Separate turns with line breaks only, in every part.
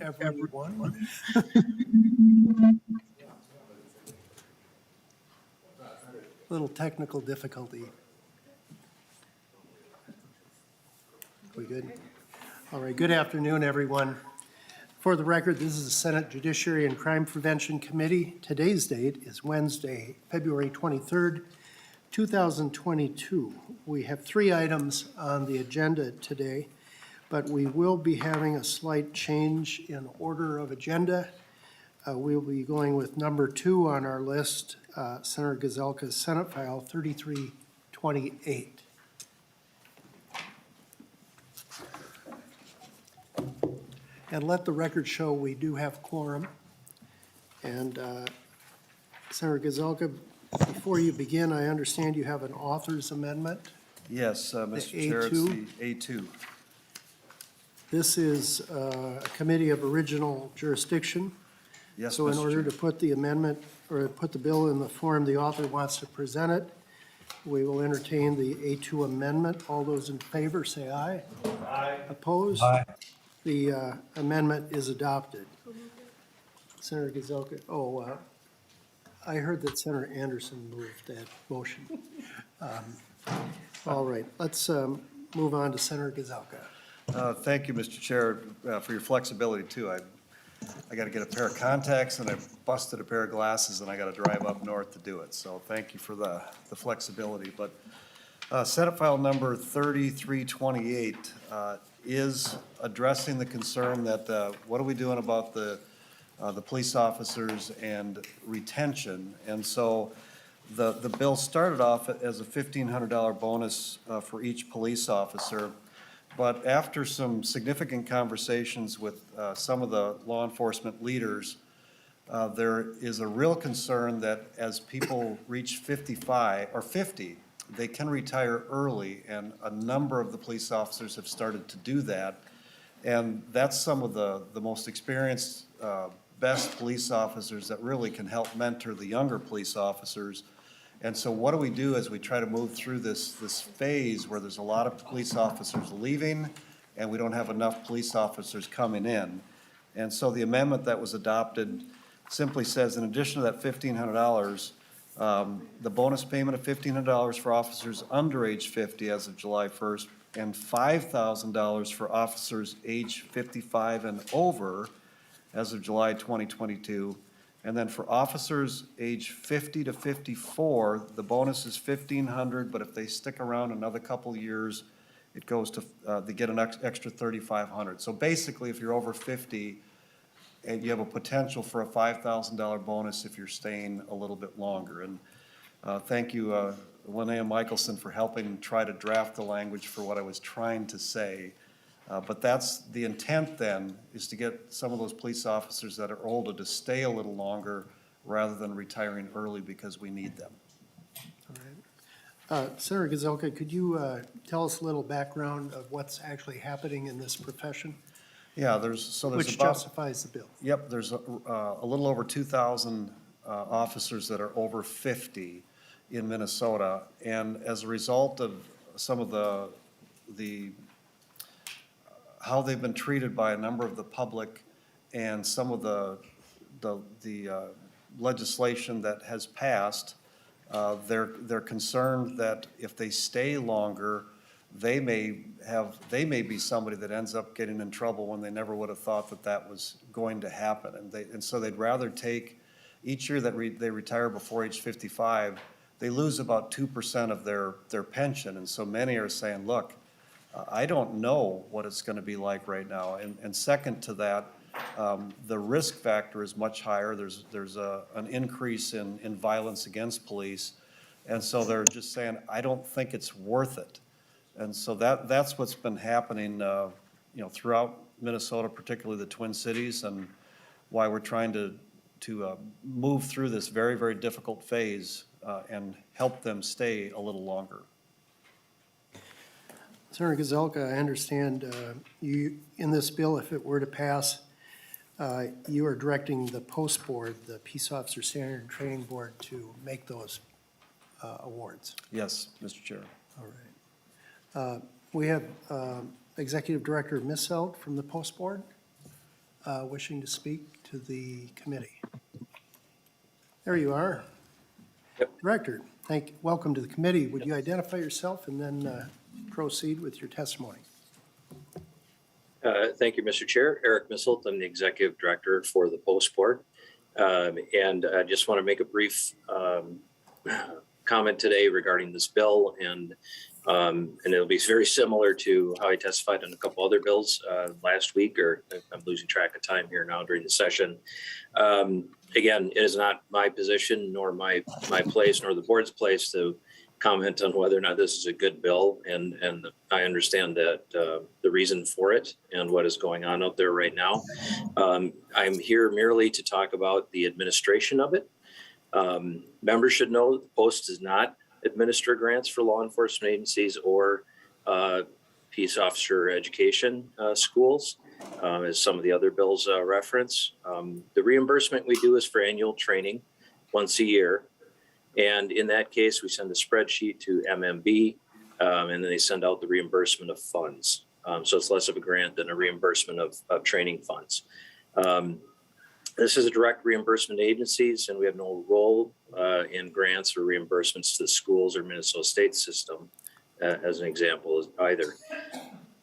everyone. Little technical difficulty. We good? All right, good afternoon, everyone. For the record, this is the Senate Judiciary and Crime Prevention Committee. Today's date is Wednesday, February 23rd, 2022. We have 3 items on the agenda today, but we will be having a slight change in order of agenda. We'll be going with number 2 on our list, Senator Gazelka's Senate File 3328. And let the record show we do have quorum. And Senator Gazelka, before you begin, I understand you have an author's amendment.
Yes, Mr. Chair, it's the A2.
This is a committee of original jurisdiction.
Yes,
So in
Mr.
order
Chair.
to put the amendment, or put the bill in the form the author wants to present it, we will entertain the A2 amendment. All those in favor, say aye. Aye. Opposed?
Aye.
The amendment is adopted. Senator Gazelka, I heard that Senator Anderson moved that motion. All right, let's move on to Senator Gazelka.
Thank you, Mr. Chair, for your flexibility, too. I got to get a pair of contacts, and I busted a pair of glasses, and I got to drive up north to do it. So thank you for the flexibility. But Senate File number 3328 is addressing the concern that what are we doing about the police officers and retention? And so the bill started off as a $1,500 bonus for each police officer. But after some significant conversations with some of the law enforcement leaders, there is a real concern that as people reach 55 or 50, they can retire early, and a number of the police officers have started to do that. And that's some of the most experienced, best police officers that really can help mentor the younger police officers. And so what do we do as we try to move through this phase where there's a lot of police officers leaving and we don't have enough police officers coming in? And so the amendment that was adopted simply says, in addition to that $1,500, the bonus payment of $1,500 for officers under age 50 as of July 1st, and $5,000 for officers age 55 and over as of July 2022. And then for officers age 50 to 54, the bonus is $1,500, but if they stick around another couple years, it goes to, they get an extra $3,500. So basically, if you're over 50, and you have a potential for a $5,000 bonus if you're staying a little bit longer. And thank you, Linnea Michelson, for helping try to draft the language for what I was trying to say. But that's the intent then, is to get some of those police officers that are older to stay a little longer rather than retiring early because we need them.
All right. Senator Gazelka, could you tell us a little background of what's actually happening in this profession?
Yeah, there's
Which
about,
justifies the bill.
Yep, there's a little over 2,000 officers that are over 50 in Minnesota. And as a result of some of the how they've been treated by a number of the public and some of the legislation that has passed, they're concerned that if they stay longer, they may be somebody that ends up getting in trouble when they never would have thought that was going to happen. And so they'd rather take, each year that they retire before age 55, they lose about 2% of their pension. And so many are saying, look, I don't know what it's going to be like right now. And second to that, the risk factor is much higher. There's an increase in violence against police. And so they're just saying, I don't think it's worth it. And so that's what's been happening, throughout Minnesota, particularly the Twin Cities, and why we're trying to move through this very, very difficult phase and help them stay a little longer.
Senator Gazelka, I understand you, in this bill, if it were to pass, you are directing the post board, the Peace Officer Standard and Training Board, to make those awards.
Yes, Mr. Chair.
All right. We have Executive Director Misselt from the Post Board. wishing to speak to the committee? There you are.
Yep.
Director, welcome to the committee. Would you identify yourself and then proceed with your testimony?
Thank you, Mr. Chair. Eric Misselt, I'm the Executive Director for the Post Board. And I just want to make a brief comment today regarding this bill, and it'll be very similar to how I testified on a couple other bills last week, or I'm losing track of time here now during the session. Again, it is not my position, nor my place, nor the board's place to comment on whether or not this is a good bill, and I understand that the reason for it and what is going on out there right now. I'm here merely to talk about the administration of it. Members should know that the Post does not administer grants for law enforcement agencies or peace officer education schools, as some of the other bills reference. The reimbursement we do is for annual training once a year. And in that case, we send a spreadsheet to MMB, and then they send out the reimbursement of funds. So it's less of a grant than a reimbursement of training funds. This is a direct reimbursement to agencies, and we have no role in grants or reimbursements to the schools or Minnesota state system, as an example, either.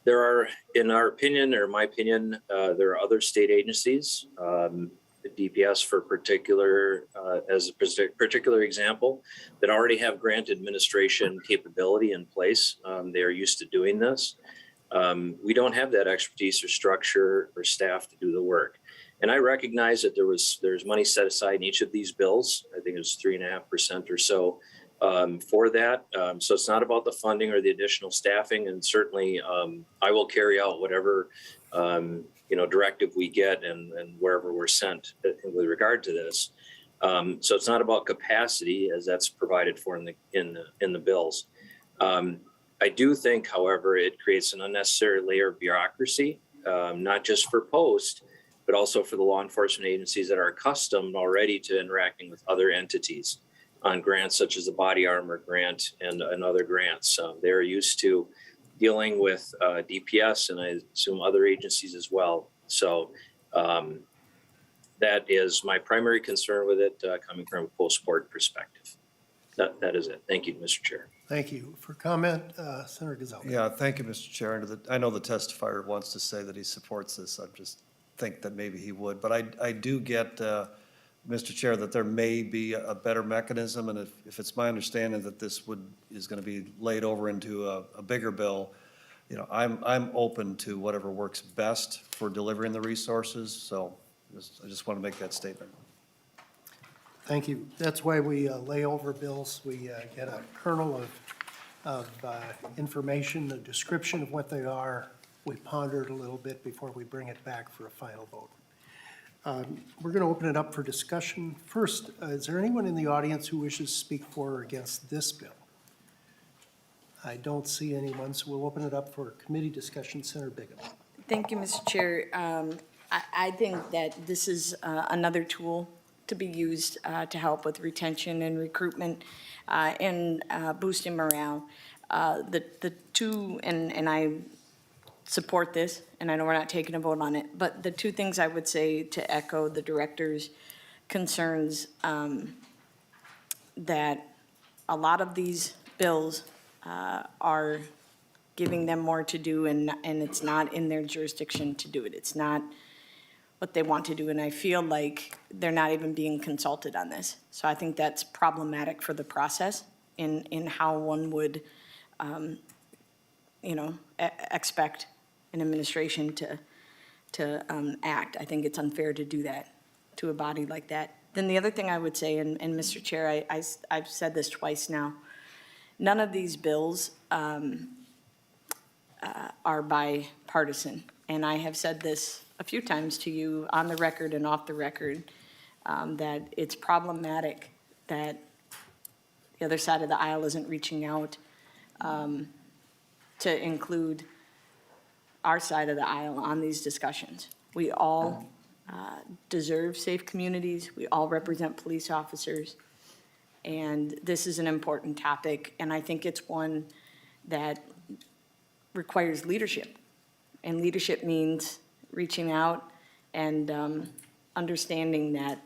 There are, in our opinion, or my opinion, there are other state agencies, the DPS for particular, as a particular example, that already have grant administration capability in place. They are used to doing this. We don't have that expertise or structure or staff to do the work. And I recognize that there's money set aside in each of these bills. I think it was 3.5% or so for that. So it's not about the funding or the additional staffing. And certainly I will carry out whatever directive we get and wherever we're sent with regard to this. So it's not about capacity, as that's provided for in the bills. I do think, however, it creates an unnecessary layer of bureaucracy, not just for Post, but also for the law enforcement agencies that are accustomed already to interacting with other entities on grants such as the body armor grant and other grants. They're used to dealing with DPS, and I assume other agencies as well. So that is my primary concern with it, coming from a post-board perspective. That is it. Thank you, Mr. Chair.
Thank you. For comment, Senator Gazelka.
Yeah, thank you, Mr. Chair. And I know the testifier wants to say that he supports this. I just think that maybe he would. But I do get, Mr. Chair, that there may be a better mechanism. And if it's my understanding that this is going to be laid over into a bigger bill, I'm open to whatever works best for delivering the resources. So I just want to make that statement.
Thank you. That's why we lay over bills. We get a kernel of information, a description of what they are. We ponder it a little bit before we bring it back for a final vote. We're going to open it up for discussion. First, is there anyone in the audience who wishes to speak for or against this bill? I don't see anyone, so we'll open it up for committee discussion. Senator Bigham.
Thank you, Mr. Chair. I think that this is another tool to be used to help with retention and recruitment and boosting morale. The two, and I support this, and I know we're not taking a vote on it, but the two things I would say to echo the director's concerns, that a lot of these bills are giving them more to do, and it's not in their jurisdiction to do it. It's not what they want to do, and I feel like they're not even being consulted on this. So I think that's problematic for the process in how one would, expect an administration to act. I think it's unfair to do that to a body like that. Then the other thing I would say, and Mr. Chair, I've said this twice now, none of these bills are bipartisan. And I have said this a few times to you on the record and off the record, that it's problematic that the other side of the aisle isn't reaching out to include our side of the aisle on these discussions. We all deserve safe communities. We all represent police officers. And this is an important topic, and I think it's one that requires leadership. And leadership means reaching out and understanding that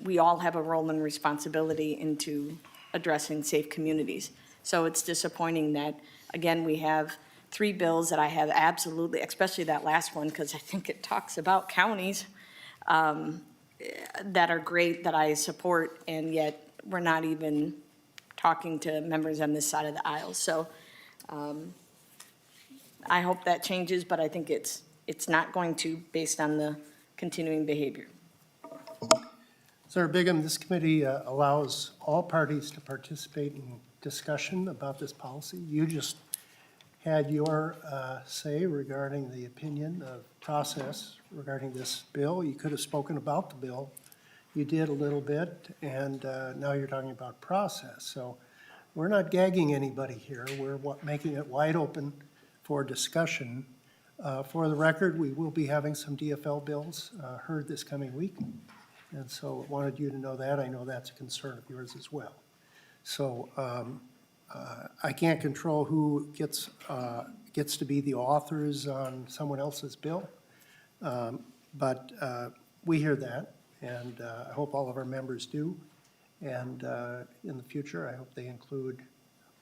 we all have a role and responsibility into addressing safe communities. So it's disappointing that, again, we have 3 bills that I have absolutely, especially that last one, because I think it talks about counties that are great, that I support, and yet we're not even talking to members on this side of the aisle. So I hope that changes, but I think it's not going to, based on the continuing behavior.
Senator Bingham, this committee allows all parties to participate in discussion about this policy. You just had your say regarding the opinion of process regarding this bill. You could have spoken about the bill. You did a little bit, and now you're talking about process. So we're not gagging anybody here. We're making it wide open for discussion. For the record, we will be having some DFL bills heard this coming week. And so I wanted you to know that. I know that's a concern of yours as well. So I can't control who gets to be the authors on someone else's bill. But we hear that, and I hope all of our members do. And in the future, I hope they include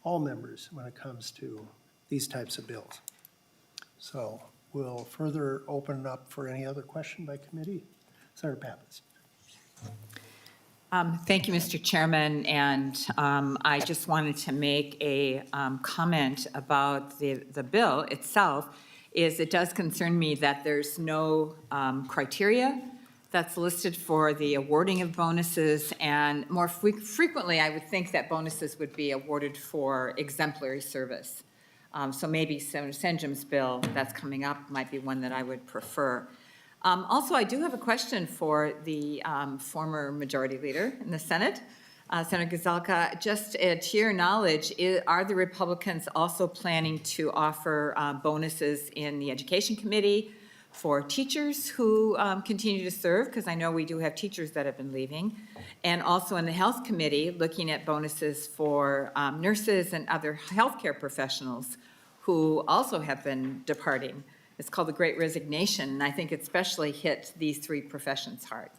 all members when it comes to these types of bills. So we'll further open up for any other question by committee. Senator Pappas.
Thank you, Mr. Chairman, and I just wanted to make a comment about the bill itself. It does concern me that there's no criteria that's listed for the awarding of bonuses, and more frequently, I would think that bonuses would be awarded for exemplary service. So maybe Senator Senjem's bill that's coming up might be one that I would prefer. Also, I do have a question for the former majority leader in the Senate, Senator Gazelka. Just to your knowledge, are the Republicans also planning to offer bonuses in the Education Committee for teachers who continue to serve? Because I know we do have teachers that have been leaving. And also in the Health Committee, looking at bonuses for nurses and other healthcare professionals who also have been departing. It's called the Great Resignation, and I think it especially hit these 3 professions hard.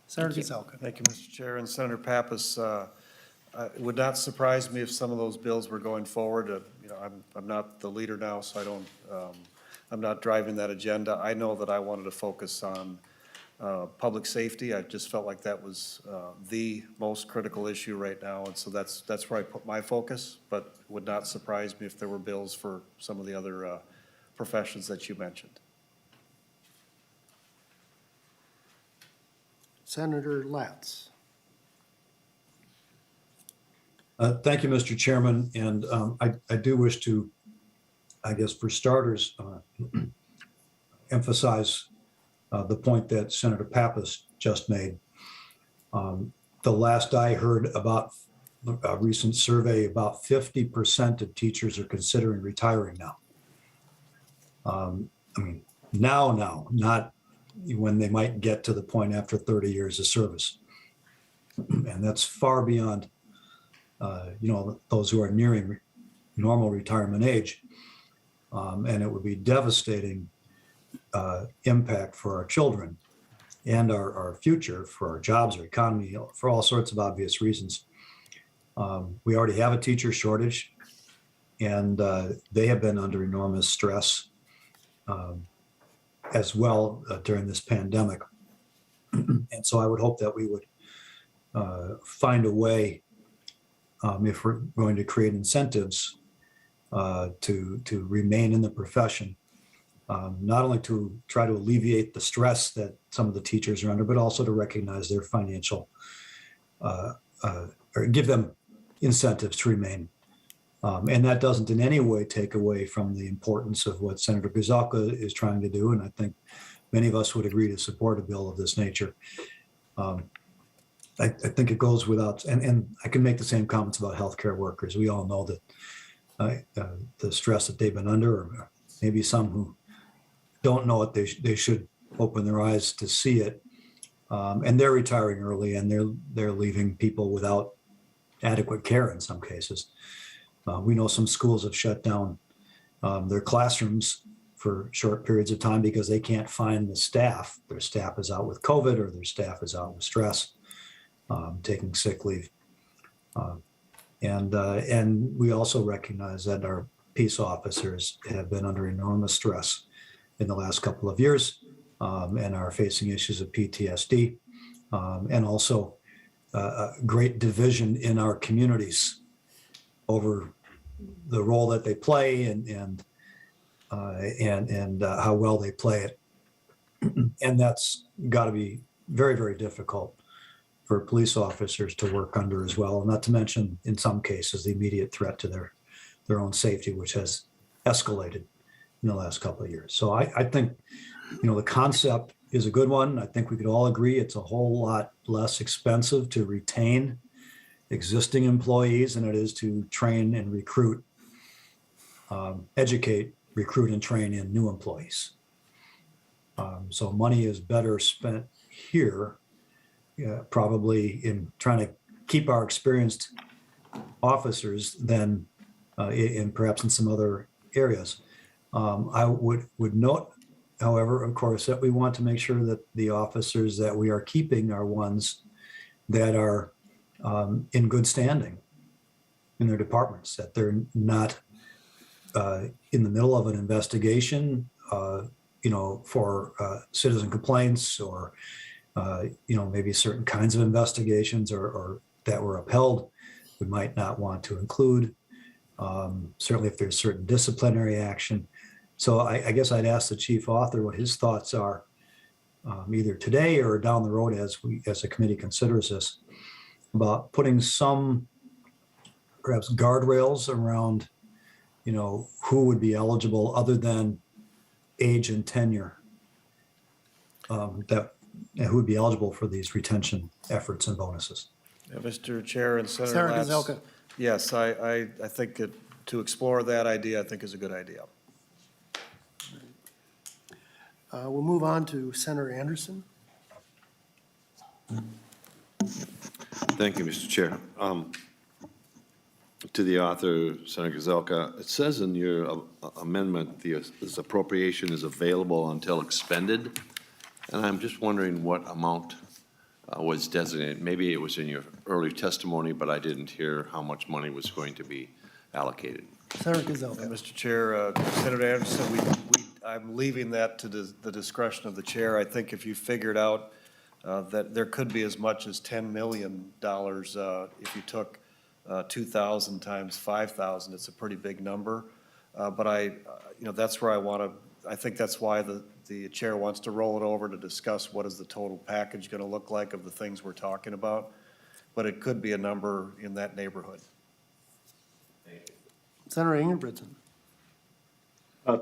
Senator Gazelka.
Thank you, Mr. Chair. And Senator Pappas, it would not surprise me if some of those bills were going forward. You know, I'm not the leader now, so I don't, I'm not driving that agenda. I know that I wanted to focus on public safety. I just felt like that was the most critical issue right now, and so that's where I put my focus, but it would not surprise me if there were bills for some of the other professions that you mentioned.
Senator Latz.
Thank you, Mr. Chairman, and I do wish to, I guess for starters, emphasize the point that Senator Pappas just made. The last I heard about a recent survey, about 50% of teachers are considering retiring now. I mean, now, not when they might get to the point after 30 years of service. And that's far beyond, those who are nearing normal retirement age. And it would be devastating impact for our children and our future, for our jobs, our economy, for all sorts of obvious reasons. We already have a teacher shortage, and they have been under enormous stress as well during this pandemic. And so I would hope that we would find a way, if we're going to create incentives to remain in the profession, not only to try to alleviate the stress that some of the teachers are under, but also to recognize their financial, or give them incentives to remain. And that doesn't in any way take away from the importance of what Senator Gazelka is trying to do. And I think many of us would agree to support a bill of this nature. I think it goes without, and I can make the same comments about healthcare workers. We all know that the stress that they've been under, or maybe some who don't know it, they should open their eyes to see it. And they're retiring early, and they're leaving people without adequate care in some cases. We know some schools have shut down their classrooms for short periods of time because they can't find the staff. Their staff is out with COVID or their staff is out with stress, taking sick leave. And we also recognize that our peace officers have been under enormous stress in the last couple of years and are facing issues of PTSD and also a great division in our communities over the role that they play and how well they play it. And that's got to be very, very difficult for police officers to work under as well. Not to mention, in some cases, the immediate threat to their own safety, which has escalated in the last couple of years. So I think, the concept is a good one. I think we could all agree it's a whole lot less expensive to retain existing employees than it is to train and recruit, educate, recruit, and train in new employees. So money is better spent here, probably in trying to keep our experienced officers than perhaps in some other areas. I would note, however, of course, that we want to make sure that the officers that we are keeping are ones that are in good standing in their departments, that they're not in the middle of an investigation, for citizen complaints or, maybe certain kinds of investigations or that were upheld, we might not want to include. Certainly if there's certain disciplinary action. So I guess I'd ask the chief author what his thoughts are, either today or down the road as a committee considers this, about putting some perhaps guardrails around, who would be eligible other than age and tenure, who would be eligible for these retention efforts and bonuses.
Yeah, Mr. Chair and Senator
Senator
Latz.
Gazelka.
Yes, I think to explore that idea, I think is a good idea.
We'll move on to Senator Anderson.
Thank you, Mr. Chair. To the author, Senator Gazelka, it says in your amendment, this appropriation is available until expended. And I'm just wondering what amount was designated. Maybe it was in your early testimony, but I didn't hear how much money was going to be allocated.
Senator Gazelka.
Mr. Chair, Senator Anderson, I'm leaving that to the discretion of the chair. I think if you figured out that there could be as much as $10 million if you took 2,000 times 5,000, it's a pretty big number. But that's where I think that's why the chair wants to roll it over to discuss what is the total package going to look like of the things we're talking about. But it could be a number in that neighborhood.
Senator Ingebrigtsen.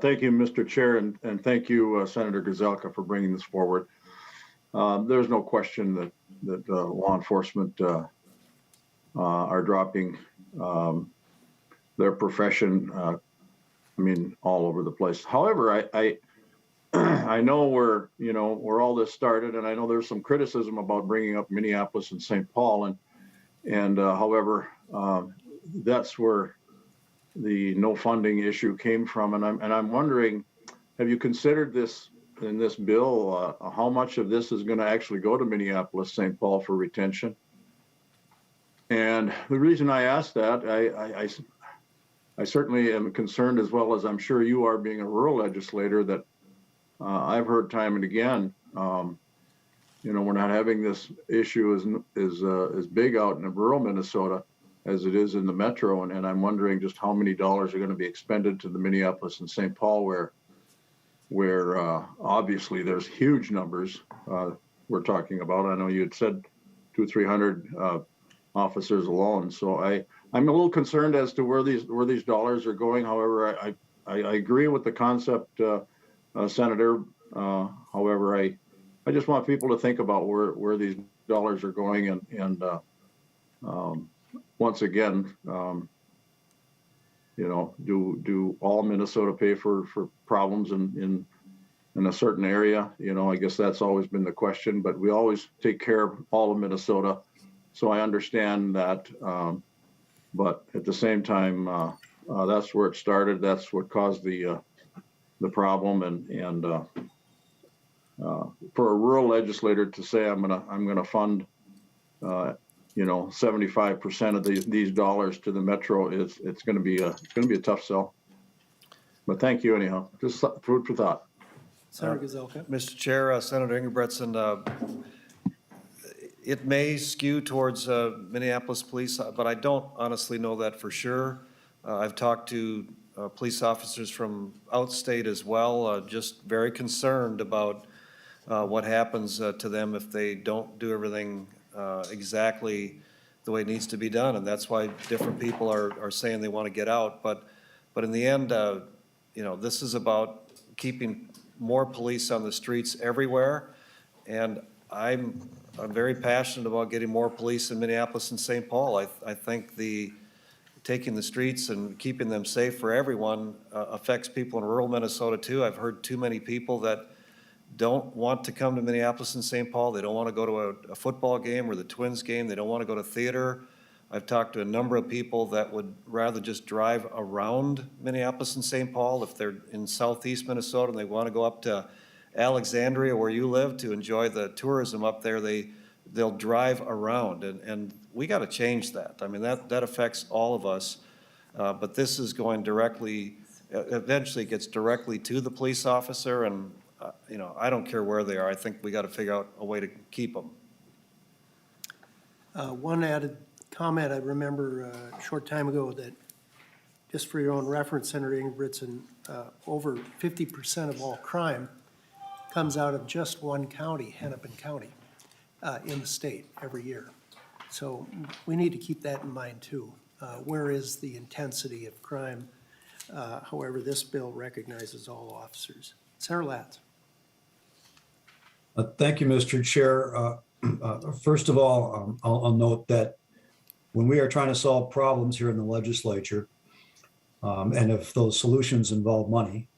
Thank you, Mr. Chair, and thank you, Senator Gazelka, for bringing this forward. There's no question that law enforcement are dropping their profession, all over the place. However, I know where all this started, and I know there's some criticism about bringing up Minneapolis and St. Paul, and however, that's where the no funding issue came from, and I'm wondering, have you considered this in this bill? How much of this is going to actually go to Minneapolis, St. Paul for retention? And the reason I ask that, I certainly am concerned, as well as I'm sure you are, being a rural legislator, that I've heard time and again, we're not having this issue as big out in rural Minnesota as it is in the metro, and I'm wondering just how many dollars are going to be expended to the Minneapolis and St. Paul, where obviously there's huge numbers we're talking about. I know you had said 200-300 officers alone, so I'm a little concerned as to where these dollars are going. However, I agree with the concept, Senator. However, I just want people to think about where these dollars are going, and once again, do all Minnesota pay for problems in a certain area? I guess that's always been the question, but we always take care of all of Minnesota. So I understand that, but at the same time, that's where it started. That's what caused the the problem, and for a rural legislator to say I'm gonna fund 75% of these dollars to the metro, it's gonna be a tough sell. But thank you anyhow. Just food for thought.
Senator Gazelka.
Mr. Chair, Senator Ingebretson, it may skew towards Minneapolis police, but I don't honestly know that for sure. I've talked to police officers from outstate as well, just very concerned about what happens to them if they don't do everything exactly the way it needs to be done. And that's why different people are saying they want to get out. But in the end, this is about keeping more police on the streets everywhere. And I'm very passionate about getting more police in Minneapolis and St. Paul. I think taking the streets and keeping them safe for everyone affects people in rural Minnesota too. I've heard too many people that don't want to come to Minneapolis and St. Paul. They don't want to go to a football game or the Twins game. They don't want to go to theater. I've talked to a number of people that would rather just drive around Minneapolis and St. Paul if they're in southeast Minnesota and they want to go up to Alexandria where you live to enjoy the tourism up there. They'll drive around, and we got to change that. I mean, that affects all of us, but this is going directly, eventually gets directly to the police officer, and I don't care where they are. I think we got to figure out a way to keep them.
One added comment, I remember a short time ago that, just for your own reference, Senator Ingebretson, over 50% of all crime comes out of just one county, Hennepin County, in the state every year. So we need to keep that in mind too. Where is the intensity of crime? However, this bill recognizes all officers. Senator Latz.
Thank you, Mr. Chair. First of all, I'll note that when we are trying to solve problems here in the legislature, and if those solutions involve money,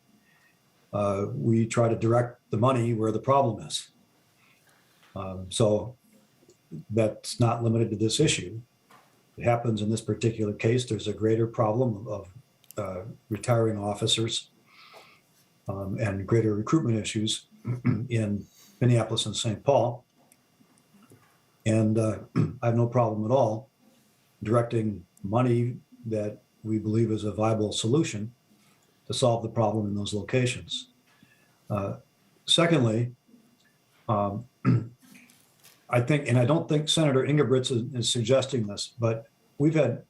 we try to direct the money where the problem is. So that's not limited to this issue. It happens in this particular case. There's a greater problem of retiring officers and greater recruitment issues in Minneapolis and St. Paul. And I have no problem at all directing money that we believe is a viable solution to solve the problem in those locations. Secondly, I think, and I don't think Senator Ingebretson is suggesting this, but we've had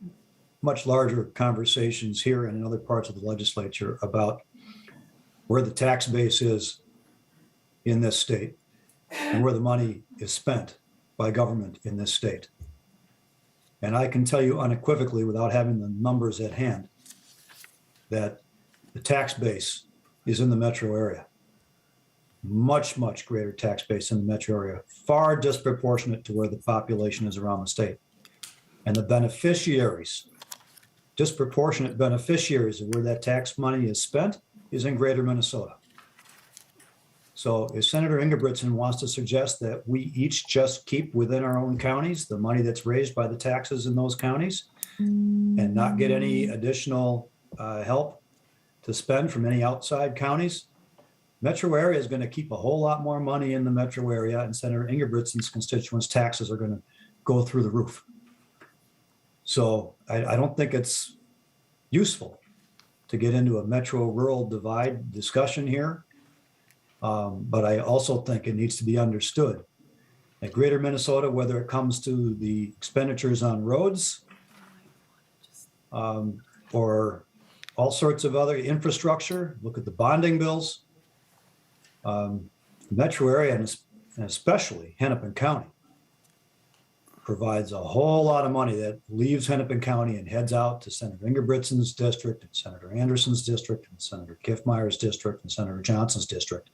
much larger conversations here and in other parts of the legislature about where the tax base is in this state and where the money is spent by government in this state. And I can tell you unequivocally, without having the numbers at hand, that the tax base is in the metro area. Much, much greater tax base in the metro area, far disproportionate to where the population is around the state. And the beneficiaries, disproportionate beneficiaries of where that tax money is spent is in greater Minnesota. So if Senator Ingebretson wants to suggest that we each just keep within our own counties the money that's raised by the taxes in those counties and not get any additional help to spend from any outside counties, metro area is going to keep a whole lot more money in the metro area, and Senator Ingebretson's constituents' taxes are going to go through the roof. So I don't think it's useful to get into a metro-rural divide discussion here. But I also think it needs to be understood that greater Minnesota, whether it comes to the expenditures on roads or all sorts of other infrastructure, look at the bonding bills, metro area and especially Hennepin County provides a whole lot of money that leaves Hennepin County and heads out to Senator Ingebretson's district and Senator Anderson's district and Senator Kiffmeyer's district and Senator Johnson's district.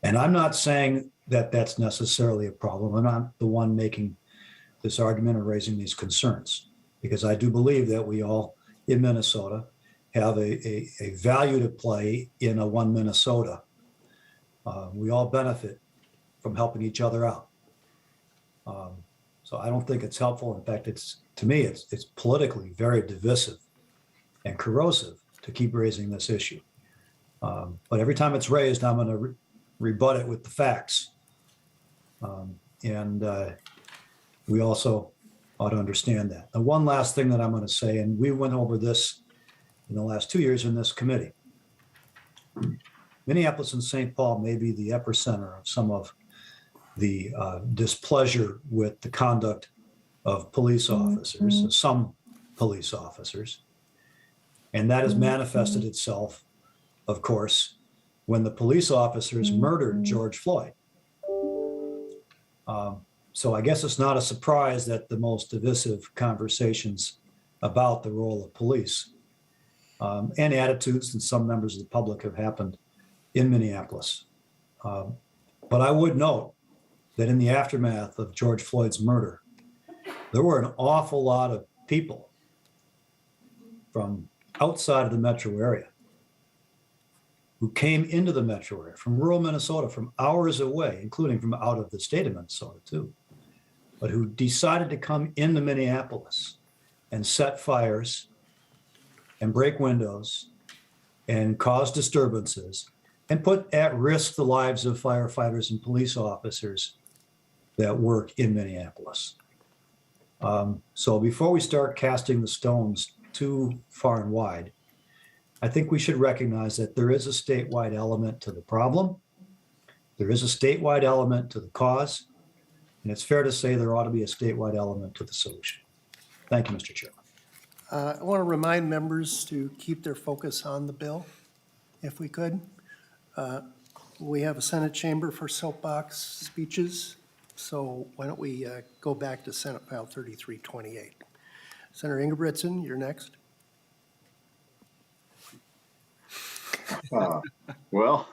And I'm not saying that that's necessarily a problem. I'm not the one making this argument or raising these concerns, because I do believe that we all in Minnesota have a value to play in a one Minnesota. We all benefit from helping each other out. So I don't think it's helpful. In fact, to me, it's politically very divisive and corrosive to keep raising this issue. But every time it's raised, I'm going to rebut it with the facts. And we also ought to understand that. And one last thing that I'm going to say, and we went over this in the last 2 years in this committee. Minneapolis and St. Paul may be the epicenter of some of the displeasure with the conduct of police officers, some police officers. And that has manifested itself, of course, when the police officers murdered George Floyd. So I guess it's not a surprise that the most divisive conversations about the role of police and attitudes in some members of the public have happened in Minneapolis. But I would note that in the aftermath of George Floyd's murder, there were an awful lot of people from outside of the metro area who came into the metro area from rural Minnesota, from hours away, including from out of the state of Minnesota too, but who decided to come into Minneapolis and set fires and break windows and cause disturbances and put at risk the lives of firefighters and police officers that work in Minneapolis. So before we start casting the stones too far and wide, I think we should recognize that there is a statewide element to the problem. There is a statewide element to the cause, and it's fair to say there ought to be a statewide element to the solution. Thank you, Mr. Chairman.
I want to remind members to keep their focus on the bill, if we could. We have a Senate chamber for soapbox speeches, so why don't we go back to Senate File 3328. Senator Ingebrigtsen, you're next.
Well,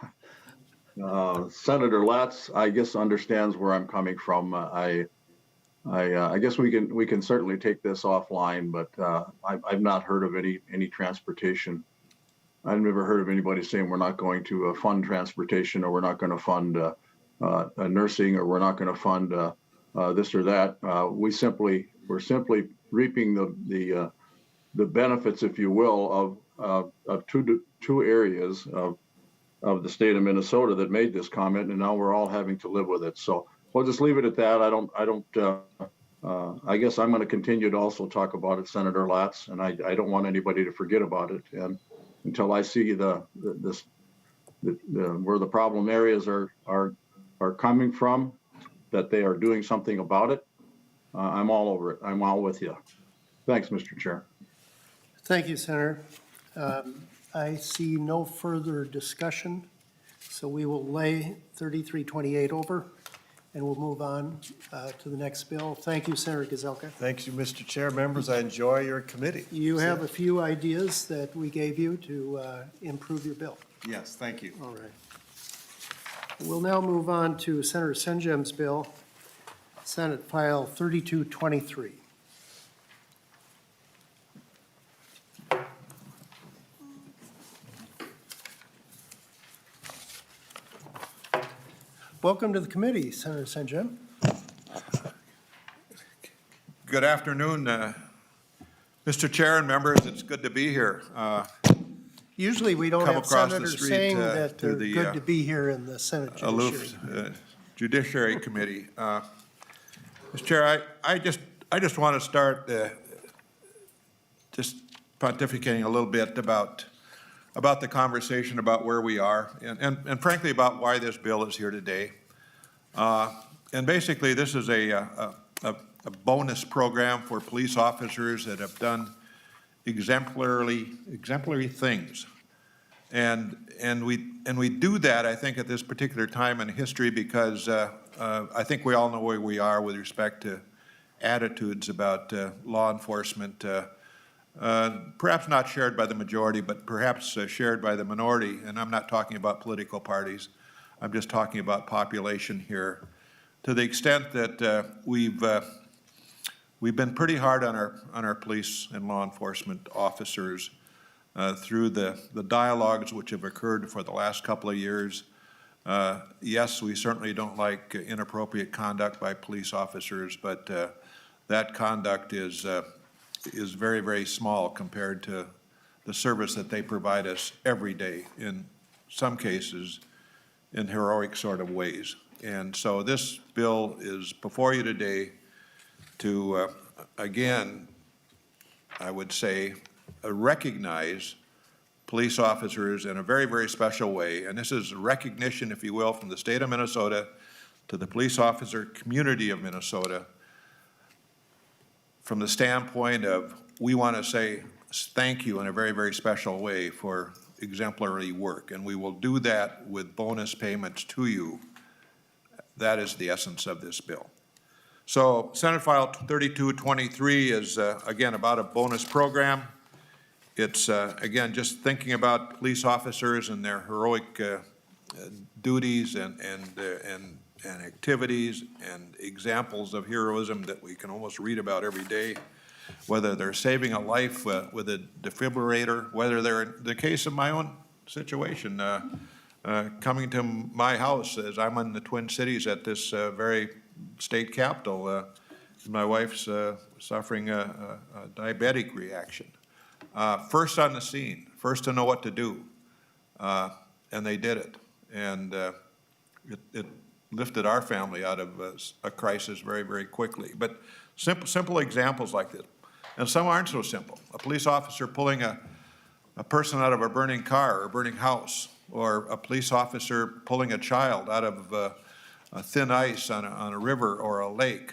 Senator Latz, I guess, understands where I'm coming from. I guess we can certainly take this offline, but I've not heard of any transportation. I've never heard of anybody saying we're not going to fund transportation, or we're not going to fund nursing, or we're not going to fund this or that. We're simply reaping the benefits, if you will, of two areas of the state of Minnesota that made this comment, and now we're all having to live with it. So we'll just leave it at that. I guess I'm going to continue to also talk about it, Senator Latz, and I don't want anybody to forget about it. And until I see where the problem areas are coming from, that they are doing something about it, I'm all over it. I'm all with you. Thanks, Mr. Chair.
Thank you, Senator. I see no further discussion, so we will lay 3328 over, and we'll move on to the next bill. Thank you, Senator Gazelka.
Thank you, Mr. Chair. Members, I enjoy your committee.
You have a few ideas that we gave you to improve your bill.
Yes, thank you.
All right. We'll now move on to Senator Senjem's bill, Senate File 3223. Welcome to the committee, Senator Senjem.
Good afternoon, Mr. Chair and members. It's good to be here.
Usually we don't
Come
have
across the
senators
street,
saying that
to
they're
the,
good to be here in the Senate Judiciary.
Aloof Judiciary Committee. Mr. Chair, I just want to start just pontificating a little bit about the conversation about where we are, and frankly about why this bill is here today. And basically, this is a bonus program for police officers that have done exemplary things. And we do that, I think, at this particular time in history because I think we all know where we are with respect to attitudes about law enforcement, perhaps not shared by the majority, but perhaps shared by the minority. And I'm not talking about political parties. I'm just talking about population here. To the extent that we've been pretty hard on our police and law enforcement officers through the dialogues which have occurred for the last couple of years. Yes, we certainly don't like inappropriate conduct by police officers, but that conduct is very, very small compared to the service that they provide us every day in some cases, in heroic sort of ways. And so this bill is before you today to, again, I would say, recognize police officers in a very, very special way. And this is recognition, if you will, from the state of Minnesota to the police officer community of Minnesota from the standpoint of we want to say thank you in a very, very special way for exemplary work. And we will do that with bonus payments to you. That is the essence of this bill. So Senate File 3223 is, again, about a bonus program. It's, again, just thinking about police officers and their heroic duties and activities and examples of heroism that we can almost read about every day, whether they're saving a life with a defibrillator, whether they're, in the case of my own situation, coming to my house as I'm in the Twin Cities at this very state capitol. My wife's suffering a diabetic reaction. First on the scene, first to know what to do, and they did it. And it lifted our family out of a crisis very, very quickly. But simple examples like this, and some aren't so simple. A police officer pulling a person out of a burning car or a burning house, or a police officer pulling a child out of a thin ice on a river or a lake,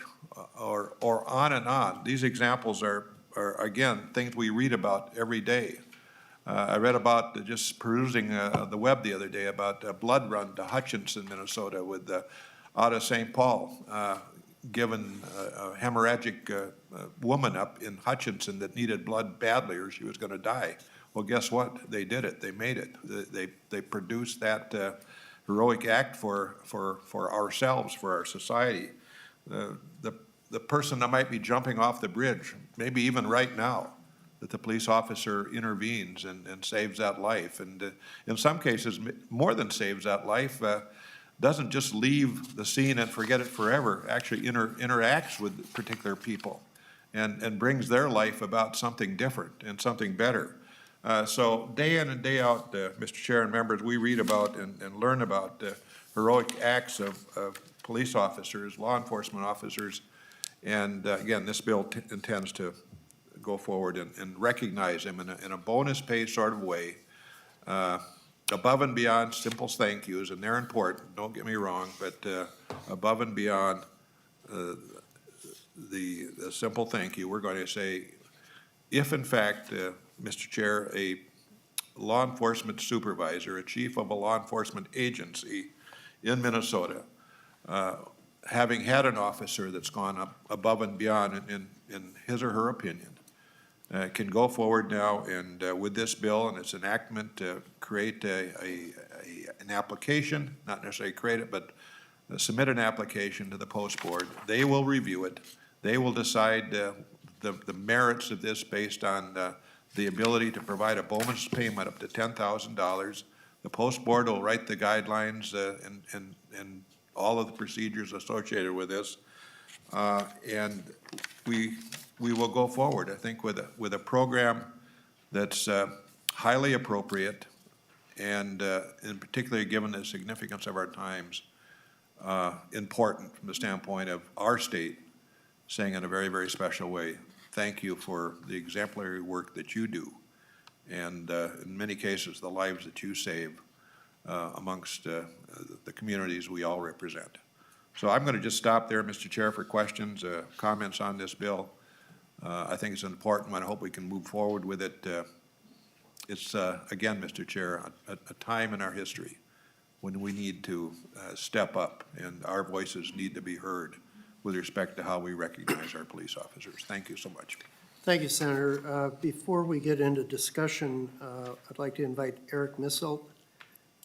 or on and on. These examples are again, things we read about every day. I read about, just perusing the web the other day, about a blood run to Hutchinson, Minnesota, with out of St. Paul, given a hemorrhagic woman up in Hutchinson that needed blood badly or she was going to die. Well, guess what? They did it. They made it. They produced that heroic act for ourselves, for our society. The person that might be jumping off the bridge, maybe even right now, that the police officer intervenes and saves that life. And in some cases, more than saves that life, doesn't just leave the scene and forget it forever, actually interacts with particular people and brings their life about something different and something better. So day in and day out, Mr. Chair and members, we read about and learn about heroic acts of police officers, law enforcement officers. And again, this bill intends to go forward and recognize them in a bonus pay sort of way, above and beyond simple thank yous, and they're important, don't get me wrong, but above and beyond the simple thank you, we're going to say, if in fact, Mr. Chair, a law enforcement supervisor, a chief of a law enforcement agency in Minnesota, having had an officer that's gone up above and beyond in his or her opinion, can go forward now and with this bill and its enactment, create an application, not necessarily create it, but submit an application to the post board. They will review it. They will decide the merits of this based on the ability to provide a bonus payment up to $10,000. The post board will write the guidelines and all of the procedures associated with this, and we will go forward, I think, with a program that's highly appropriate and particularly given the significance of our times, important from the standpoint of our state saying in a very, very special way, thank you for the exemplary work that you do, and in many cases, the lives that you save amongst the communities we all represent. So I'm going to just stop there, Mr. Chair, for questions, comments on this bill. I think it's an important one. I hope we can move forward with it. It's, again, Mr. Chair, a time in our history when we need to step up and our voices need to be heard with respect to how we recognize our police officers. Thank you so much.
Thank you, Senator. Before we get into discussion, I'd like to invite Eric Misselt,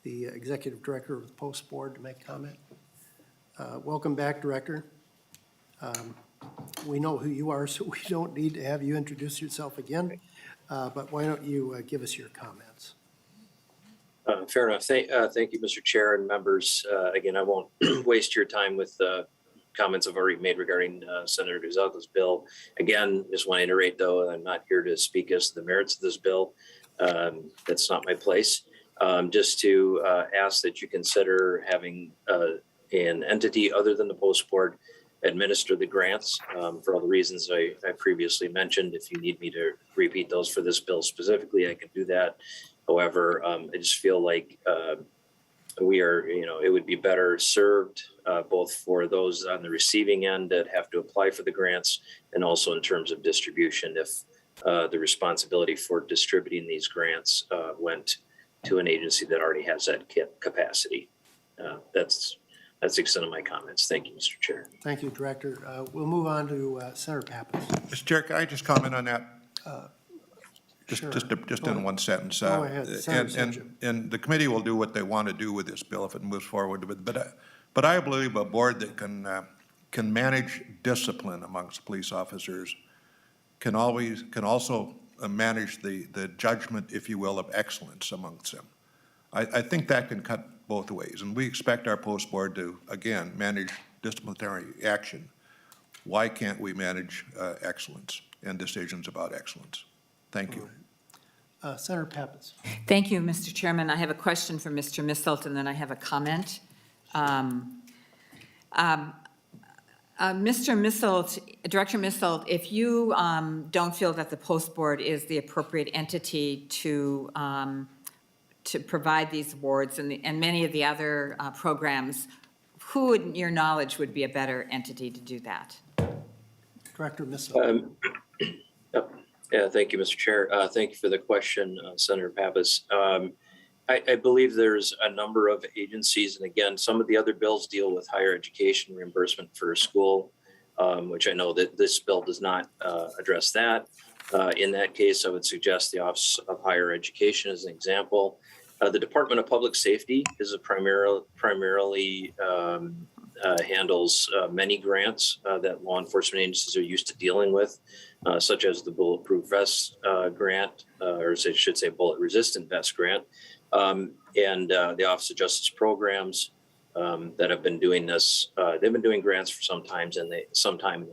the Executive Director of the Post Board, to make a comment. Welcome back, Director. We know who you are, so we don't need to have you introduce yourself again, but why don't you give us your comments?
Fair enough. Thank you, Mr. Chair and members. Again, I won't waste your time with comments I've already made regarding Senator Gazelka's bill. Again, just want to iterate, though, I'm not here to speak as to the merits of this bill. That's not my place. just to ask that you consider having an entity other than the post board administer the grants for all the reasons I previously mentioned. If you need me to repeat those for this bill specifically, I can do that. However, I just feel like we are, it would be better served both for those on the receiving end that have to apply for the grants and also in terms of distribution if the responsibility for distributing these grants went to an agency that already has that capacity. That's the extent of my comments. Thank you, Mr. Chair.
Thank you, Director. We'll move on to Senator Pappas.
Mr. Chair, can I just comment on that? Just
Go
in one sentence.
Go ahead, Senator Senjem.
And the committee will do what they want to do with this bill if it moves forward. But I believe a board that can manage discipline amongst police officers can also manage the judgment, if you will, of excellence amongst them. I think that can cut both ways, and we expect our post board to, again, manage disciplinary action. Why can't we manage excellence and decisions about excellence? Thank you.
Senator Pappas.
Thank you, Mr. Chairman. I have a question for Mr. Misselt, and then I have a comment. Mr. Misselt, Director Misselt, if you don't feel that the post board is the appropriate entity to provide these awards and many of the other programs, who, in your knowledge, would be a better entity to do that?
Director Misselt.
Yeah, thank you, Mr. Chair. Thank you for the question, Senator Pappas. I believe there's a number of agencies, and again, some of the other bills deal with higher education reimbursement for school, which I know that this bill does not address that. In that case, I would suggest the Office of Higher Education as an example. The Department of Public Safety is primarily handles many grants that law enforcement agencies are used to dealing with, such as the Bulletproof Vest grant, or I should say Bullet Resistant Vest grant, and the Office of Justice Programs that have been doing this. They've been doing grants for some time, and they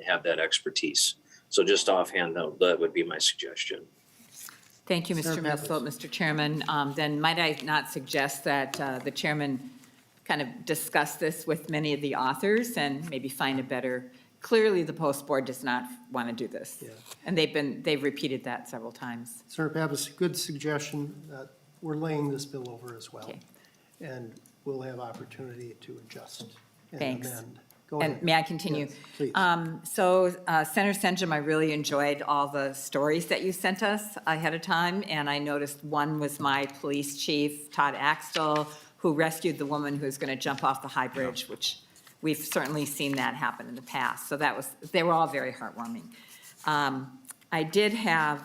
have that expertise. So just offhand, that would be my suggestion.
Thank you, Mr.
Senator Pappas.
Misselt. Mr. Chairman, then might I not suggest that the chairman kind of discuss this with many of the authors and maybe find a better, clearly the post board does not want to do this.
Yeah.
And they've repeated that several times.
Senator Pappas, good suggestion. We're laying this bill over as well.
Okay.
And we'll have opportunity to adjust and
Thanks.
amend. Go
And
ahead.
may I continue?
Yes, please.
So Senator Senjem, I really enjoyed all the stories that you sent us ahead of time, and I noticed one was my police chief, Todd Axtell, who rescued the woman who was going to jump off the high bridge, which we've certainly seen that happen in the past. So they were all very heartwarming. I did have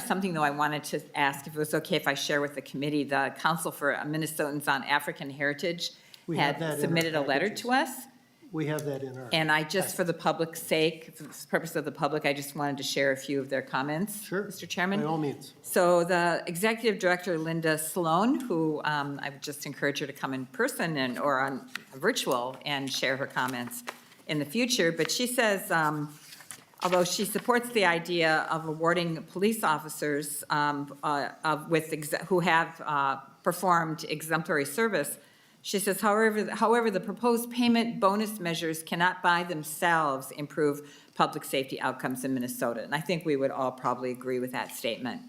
something, though, I wanted to ask if it was okay if I share with the committee. The Council for Minnesotans on African Heritage
We have that in
had
our
submitted a letter
packages.
to us.
We have that in our.
And I just, for the public's sake, for the purpose of the public, I just wanted to share a few of their comments.
Sure.
Mr. Chairman.
By all means.
So the Executive Director, Linda Sloan, who I would just encourage her to come in person or on virtual and share her comments in the future. But she says, although she supports the idea of awarding police officers who have performed exemplary service, she says, however, the proposed payment bonus measures cannot by themselves improve public safety outcomes in Minnesota. And I think we would all probably agree with that statement.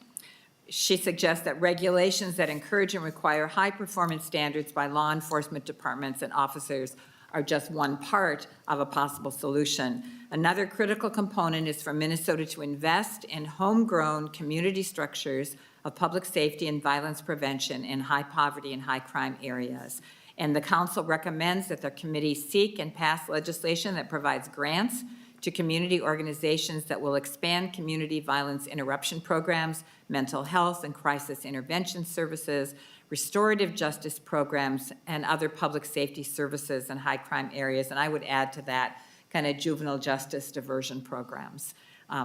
She suggests that regulations that encourage and require high performance standards by law enforcement departments and officers are just one part of a possible solution. Another critical component is for Minnesota to invest in homegrown community structures of public safety and violence prevention in high poverty and high crime areas. And the council recommends that the committee seek and pass legislation that provides grants to community organizations that will expand community violence interruption programs, mental health and crisis intervention services, restorative justice programs, and other public safety services in high crime areas. And I would add to that kind of juvenile justice diversion programs.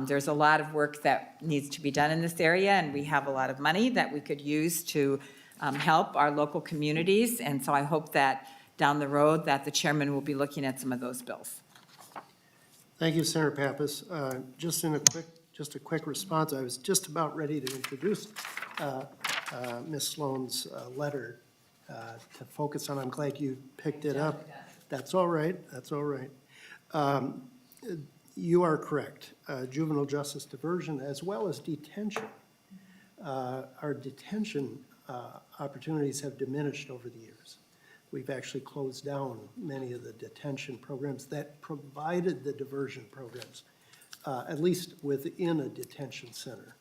There's a lot of work that needs to be done in this area, and we have a lot of money that we could use to help our local communities. And so I hope that down the road that the chairman will be looking at some of those bills.
Thank you, Senator Pappas. Just a quick response. I was just about ready to introduce Ms. Sloan's letter to focus on. I'm glad you picked it up. That's all right, that's all right. You are correct. Juvenile justice diversion as well as detention. Our detention opportunities have diminished over the years. We've actually closed down many of the detention programs that provided the diversion programs, at least within a detention center.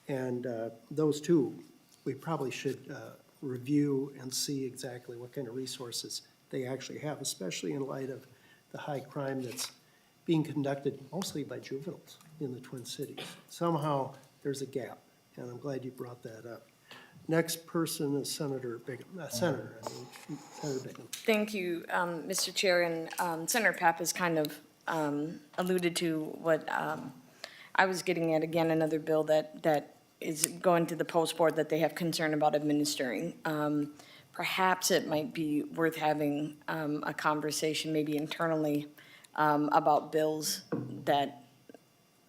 And those two, we probably should review and see exactly what kind of resources they actually have, especially in light of the high crime that's being conducted mostly by juveniles in the Twin Cities. Somehow, there's a gap, and I'm glad you brought that up. Next person is Senator Bingham. Senator Bingham.
Thank you, Mr. Chair, and Senator Pappas kind of alluded to what I was getting at, again, another bill that is going to the post board that they have concern about administering. Perhaps it might be worth having a conversation, maybe internally, about bills that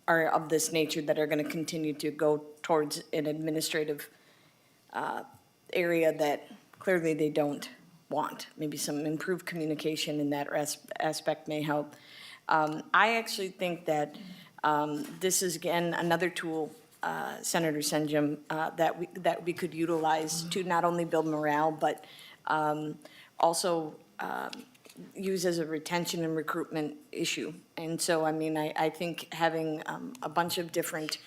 are of this nature that are going to continue to go towards an administrative area that clearly they don't want. Maybe some improved communication in that aspect may help. I actually think that this is, again, another tool, Senator Senjem, that we could utilize to not only build morale, but also use as a retention and recruitment issue. And so, I mean, I think having a bunch of different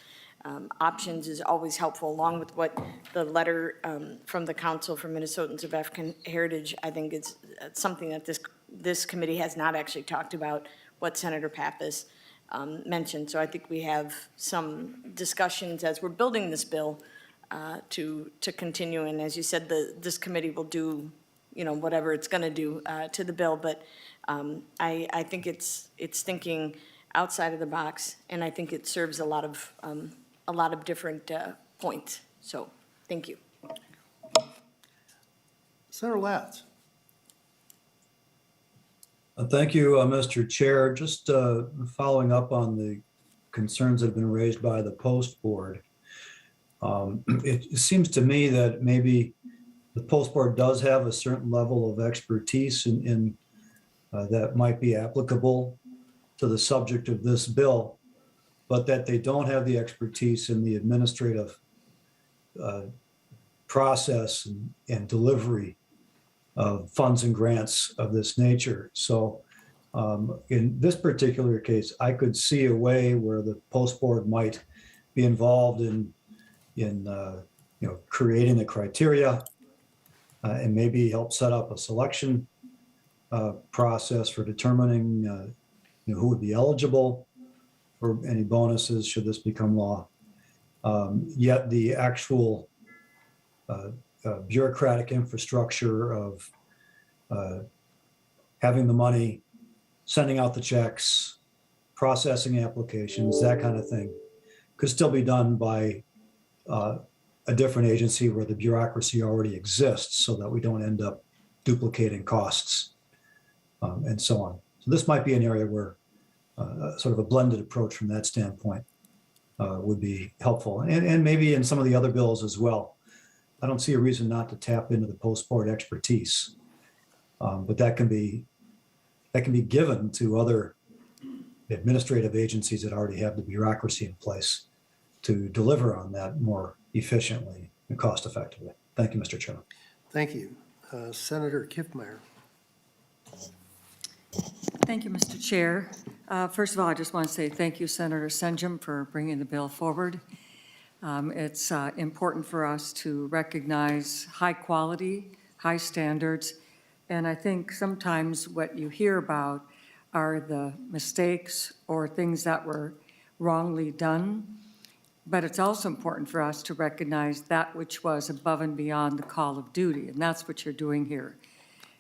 options is always helpful, along with what the letter from the Council for Minnesotans of African Heritage, I think is something that this committee has not actually talked about, what Senator Pappas mentioned. So I think we have some discussions as we're building this bill to continue. And as you said, this committee will do, you know, whatever it's going to do to the bill. But I think it's thinking outside of the box, and I think it serves a lot of different points. So thank you.
Senator Latz.
Thank you, Mr. Chair. Just following up on the concerns that have been raised by the post board. It seems to me that maybe the post board does have a certain level of expertise in that might be applicable to the subject of this bill, but that they don't have the expertise in the administrative process and delivery of funds and grants of this nature. So in this particular case, I could see a way where the post board might be involved in creating the criteria and maybe help set up a selection process for determining who would be eligible for any bonuses should this become law. Yet the actual bureaucratic infrastructure of having the money, sending out the checks, processing applications, that kind of thing, could still be done by a different agency where the bureaucracy already exists, so that we don't end up duplicating costs and so on. So this might be an area where sort of a blended approach from that standpoint would be helpful, and maybe in some of the other bills as well. I don't see a reason not to tap into the post board expertise, but that can be given to other administrative agencies that already have the bureaucracy in place to deliver on that more efficiently and cost effectively. Thank you, Mr. Chairman.
Thank you. Senator Kiffmeyer.
Thank you, Mr. Chair. First of all, I just want to say thank you, Senator Senjem, for bringing the bill forward. It's important for us to recognize high quality, high standards, and I think sometimes what you hear about are the mistakes or things that were wrongly done, but it's also important for us to recognize that which was above and beyond the call of duty, and that's what you're doing here.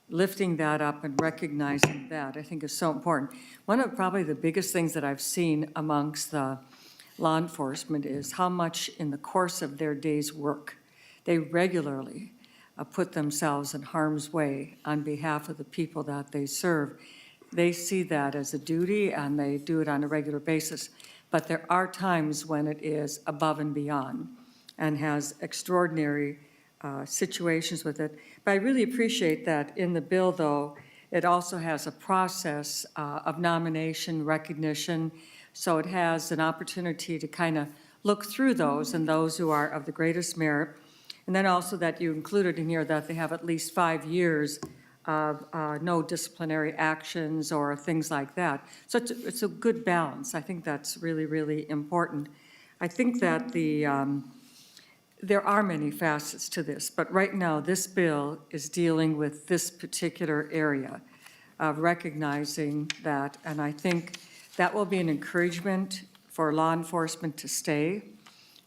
Lifting that up and recognizing that, I think, is so important. One of probably the biggest things that I've seen amongst the law enforcement is how much in the course of their day's work, they regularly put themselves in harm's way on behalf of the people that they serve. They see that as a duty and they do it on a regular basis. But there are times when it is above and beyond. and has extraordinary situations with it. But I really appreciate that in the bill, though, it also has a process of nomination, recognition, so it has an opportunity to kind of look through those and those who are of the greatest merit. And then also that you included in here that they have at least 5 years of no disciplinary actions or things like that. So it's a good balance. I think that's really, really important. I think that there are many facets to this, but right now, this bill is dealing with this particular area of recognizing that, and I think that will be an encouragement for law enforcement to stay.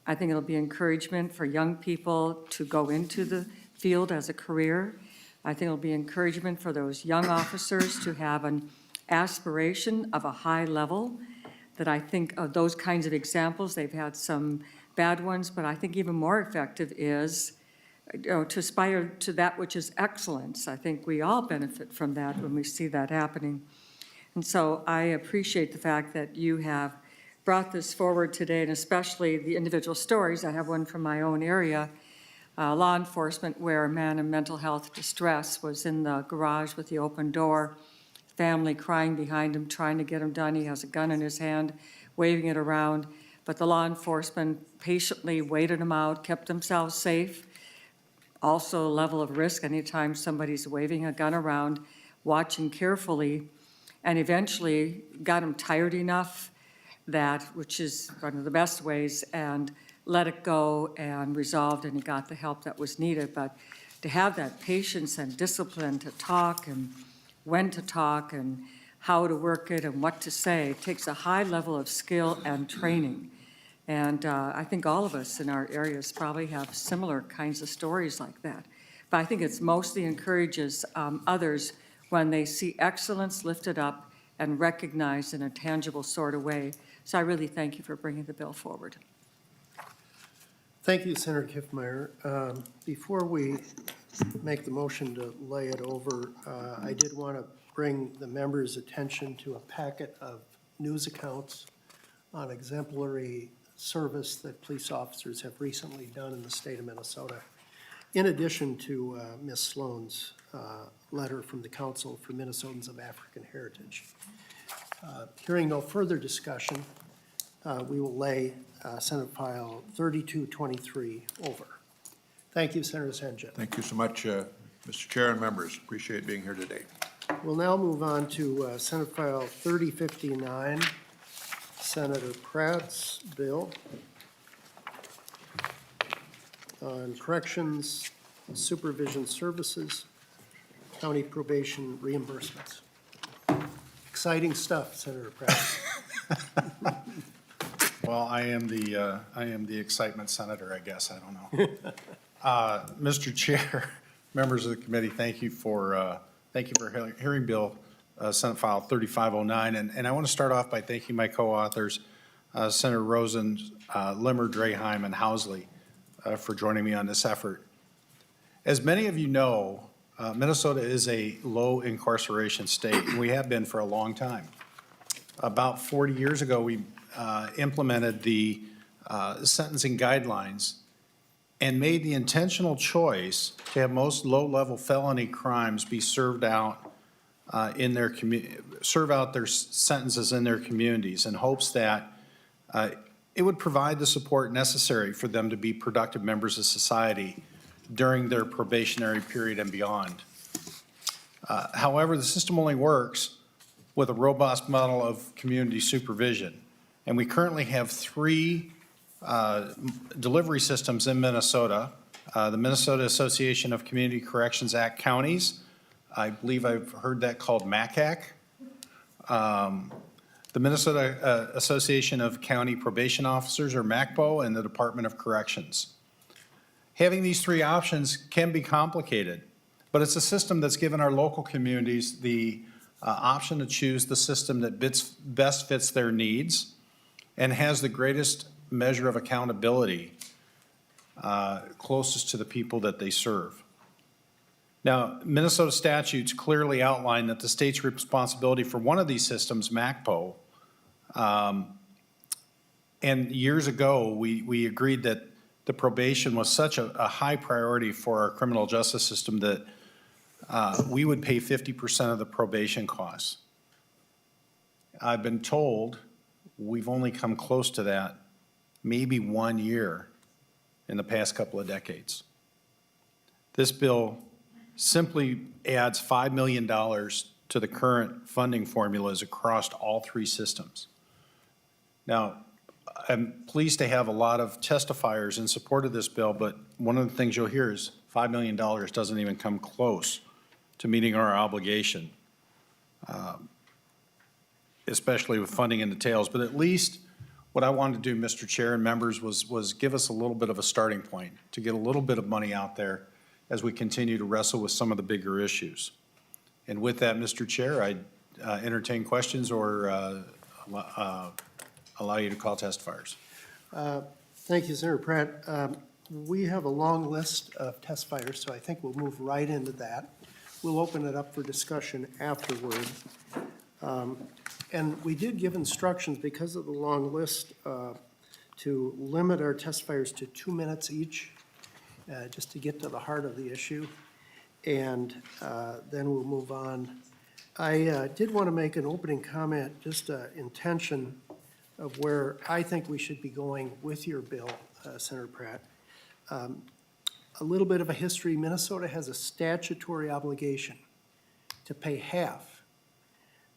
I think it'll be encouragement for young people to go into the field as a career. I think it'll be encouragement for those young officers to have an aspiration of a high level, that I think of those kinds of examples. They've had some bad ones, but I think even more effective is, to aspire to that which is excellence. I think we all benefit from that when we see that happening. And so I appreciate the fact that you have brought this forward today, and especially the individual stories. I have one from my own area, law enforcement, where a man in mental health distress was in the garage with the open door, family crying behind him, trying to get him done. He has a gun in his hand, waving it around. But the law enforcement patiently waited him out, kept themselves safe. Also a level of risk anytime somebody's waving a gun around, watching carefully, and eventually got him tired enough that, which is one of the best ways, and let it go and resolved, and he got the help that was needed. But to have that patience and discipline to talk and when to talk and how to work it and what to say takes a high level of skill and training. And I think all of us in our areas probably have similar kinds of stories like that. But I think it's mostly encourages others when they see excellence lifted up and recognized in a tangible sort of way. So I really thank you for bringing the bill forward.
Thank you, Senator Kiffmeyer. Before we make the motion to lay it over, I did want to bring the members' attention to a packet of news accounts on exemplary service that police officers have recently done in the state of Minnesota, in addition to Ms. Sloan's letter from the Council for Minnesotans of African Heritage. Hearing no further discussion, we will lay Senate File 3223 over. Thank you, Senator Senjem.
Thank you so much, Mr. Chair and members. Appreciate being here today.
We'll now move on to Senate File 3059, Senator Pratt's bill on corrections, supervision services, county probation reimbursements. Exciting stuff, Senator Pratt.
Well, I am the excitement senator, I guess. I don't know. Mr. Chair, members of the committee, thank you for hearing Bill Senate File 3509. And I want to start off by thanking my co-authors, Senator Rosen, Limmer, Draheim, and Housley, for joining me on this effort. As many of you know, Minnesota is a low incarceration state, and we have been for a long time. About 40 years ago, we implemented the sentencing guidelines and made the intentional choice to have most low-level felony crimes be served out in their serve out their sentences in their communities, in hopes that it would provide the support necessary for them to be productive members of society during their probationary period and beyond. However, the system only works with a robust model of community supervision. And we currently have 3 delivery systems in Minnesota. The Minnesota Association of Community Corrections Act Counties, I believe I've heard that called MACAC. The Minnesota Association of County Probation Officers, or MACPO, and the Department of Corrections. Having these 3 options can be complicated, but it's a system that's given our local communities the option to choose the system that best fits their needs and has the greatest measure of accountability closest to the people that they serve. Now, Minnesota statutes clearly outline that the state's responsibility for one of these systems, MACPO, and years ago, we agreed that the probation was such a high priority for our criminal justice system that we would pay 50% of the probation costs. I've been told we've only come close to that maybe 1 year in the past couple of decades. This bill simply adds $5 million to the current funding formulas across all three systems. Now, I'm pleased to have a lot of testifiers in support of this bill, but one of the things you'll hear is $5 million doesn't even come close to meeting our obligation, especially with funding in the tails. But at least what I wanted to do, Mr. Chair and members, was give us a little bit of a starting point to get a little bit of money out there as we continue to wrestle with some of the bigger issues. And with that, Mr. Chair, I entertain questions or allow you to call testifiers.
Thank you, Senator Pratt. We have a long list of testifiers, so I think we'll move right into that. We'll open it up for discussion afterward. And we did give instructions because of the long list to limit our testifiers to 2 minutes each, just to get to the heart of the issue. And then we'll move on. I did want to make an opening comment, just intention of where I think we should be going with your bill, Senator Pratt. A little bit of a history. Minnesota has a statutory obligation to pay half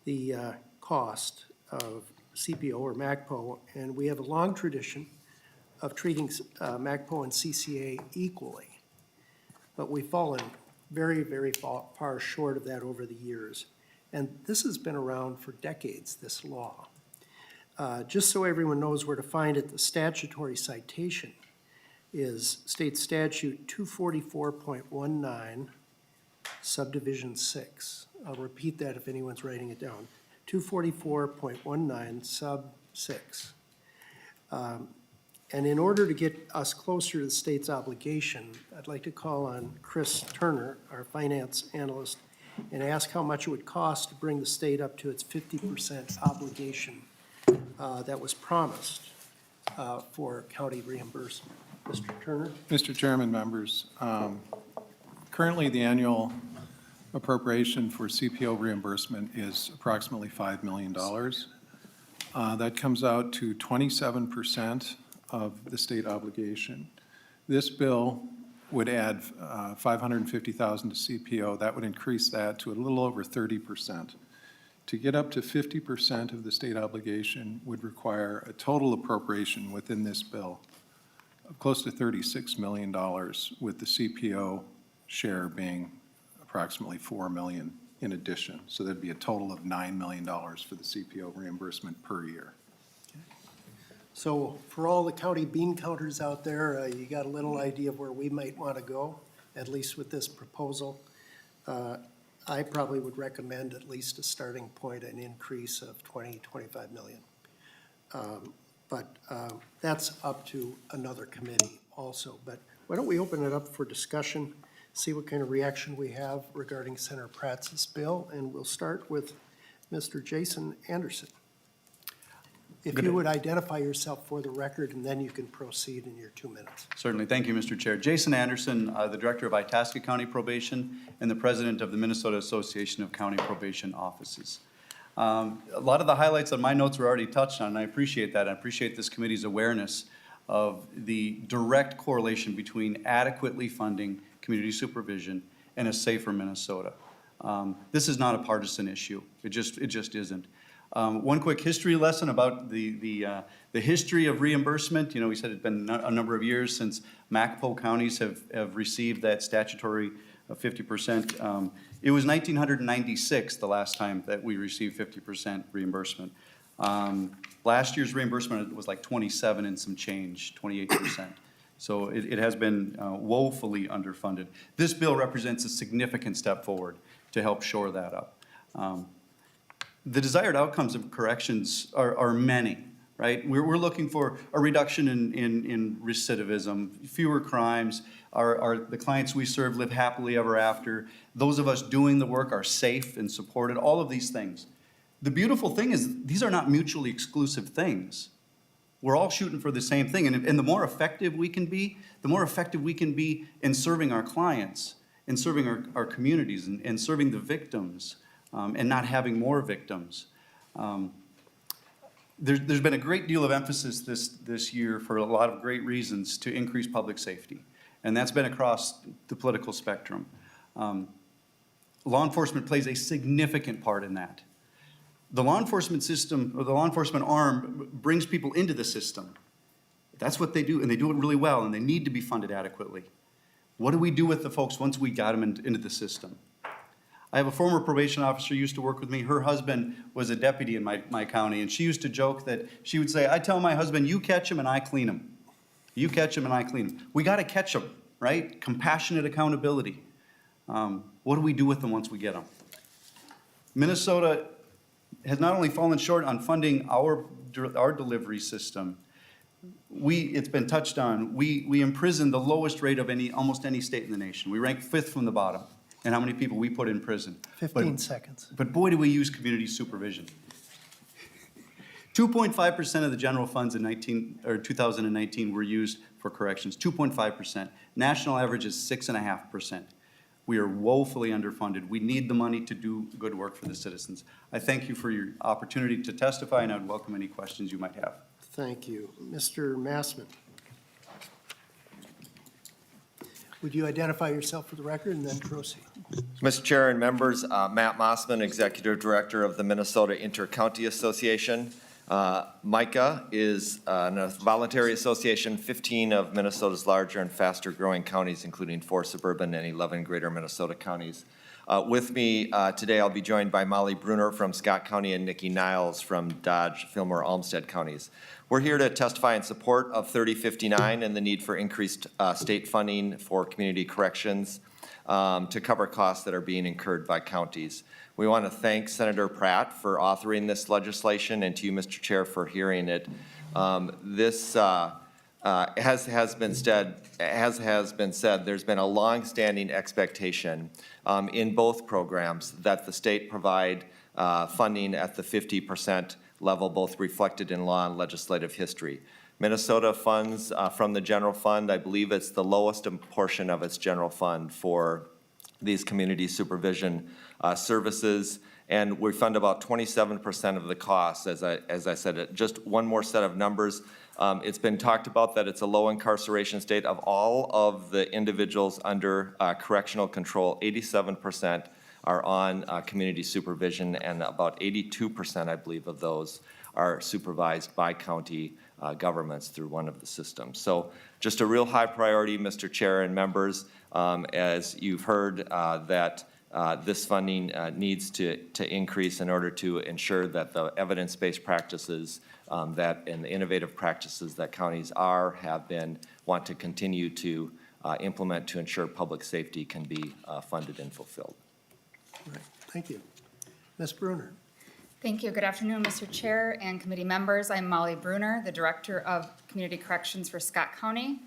the cost of CPO or MACPO, and we have a long tradition of treating MACPO and CCA equally. But we've fallen very, very far short of that over the years. And this has been around for decades, this law. Just so everyone knows where to find it, the statutory citation is State Statute 244.19, Subdivision 6. I'll repeat that if anyone's writing it down. 244.19, Sub 6. And in order to get us closer to the state's obligation, I'd like to call on Chris Turner, our finance analyst, and ask how much it would cost to bring the state up to its 50% obligation that was promised for county reimbursement. Mr. Turner?
Mr. Chairman, members, currently the annual appropriation for CPO reimbursement is approximately $5 million. That comes out to 27% of the state obligation. This bill would add $550,000 to CPO. That would increase that to a little over 30%. To get up to 50% of the state obligation would require a total appropriation within this bill of close to $36 million, with the CPO share being approximately $4 million in addition. So there'd be a total of $9 million for the CPO reimbursement per year.
So for all the county bean counters out there, you got a little idea of where we might want to go, at least with this proposal. I probably would recommend at least a starting point, an increase of 25 million. But that's up to another committee also. But why don't we open it up for discussion, see what kind of reaction we have regarding Senator Pratt's bill, and we'll start with Mr. Jason Anderson. If you would identify yourself for the record, and then you can proceed in your 2 minutes.
Certainly. Thank you, Mr. Chair. Jason Anderson, the Director of Itasca County Probation and the President of the Minnesota Association of County Probation Offices. A lot of the highlights on my notes were already touched on, and I appreciate that. I appreciate this committee's awareness of the direct correlation between adequately funding community supervision and a safer Minnesota. This is not a partisan issue. It just isn't. One quick history lesson about the history of reimbursement. You know, we said it's been a number of years since MACPO counties have received that statutory 50%. It was 1996 the last time that we received 50% reimbursement. Last year's reimbursement was like 27 and some change, 28%. So it has been woefully underfunded. This bill represents a significant step forward to help shore that up. The desired outcomes of corrections are many, right? We're looking for a reduction in recidivism, fewer crimes, the clients we serve live happily ever after, those of us doing the work are safe and supported, all of these things. The beautiful thing is these are not mutually exclusive things. We're all shooting for the same thing. And the more effective we can be, the more effective we can be in serving our clients, in serving our communities, and serving the victims, and not having more victims. There's been a great deal of emphasis this year for a lot of great reasons to increase public safety. And that's been across the political spectrum. Law enforcement plays a significant part in that. The law enforcement system, or the law enforcement arm, brings people into the system. That's what they do, and they do it really well, and they need to be funded adequately. What do we do with the folks once we got them into the system? I have a former probation officer who used to work with me. Her husband was a deputy in my county, and she used to joke that she would say, I tell my husband, you catch him and I clean him. You catch him and I clean him. We got to catch them, right? Compassionate accountability. What do we do with them once we get them? Minnesota has not only fallen short on funding our delivery system, it's been touched on, we imprison the lowest rate of almost any state in the nation. We rank 5th from the bottom in how many people we put in prison.
15 seconds.
But boy, do we use community supervision. 2.5% of the general funds in 2019 were used for corrections, 2.5%. National average is 6.5%. We are woefully underfunded. We need the money to do good work for the citizens. I thank you for your opportunity to testify, and I would welcome any questions you might have.
Thank you. Mr. Massman. Would you identify yourself for the record and then proceed?
Mr. Chair and members, Matt Mossman, Executive Director of the Minnesota Intercounty Association. MICA is a voluntary association, 15 of Minnesota's larger and faster growing counties, including 4 suburban and 11 greater Minnesota counties. With me today, I'll be joined by Molly Bruner from Scott County and Nikki Niles from Dodge, Fillmore, Olmsted counties. We're here to testify in support of 3059 and the need for increased state funding for community corrections to cover costs that are being incurred by counties. We want to thank Senator Pratt for authoring this legislation, and to you, Mr. Chair, for hearing it. This has been said, there's been a long-standing expectation in both programs that the state provide funding at the 50% level, both reflected in law and legislative history. Minnesota funds from the general fund, I believe it's the lowest portion of its general fund for these community supervision services, and we fund about 27% of the costs, as I said. Just one more set of numbers. It's been talked about that it's a low incarceration state. Of all of the individuals under correctional control, 87% are on community supervision, and about 82%, I believe, of those are supervised by county governments through one of the systems. So just a real high priority, Mr. Chair and members, as you've heard that this funding needs to increase in order to ensure that the evidence-based practices and the innovative practices that counties have been, want to continue to implement to ensure public safety can be funded and fulfilled.
All right. Thank you. Ms. Bruner.
Thank you. Good afternoon, Mr. Chair and committee members. I'm Molly Bruner, the Director of Community Corrections for Scott County.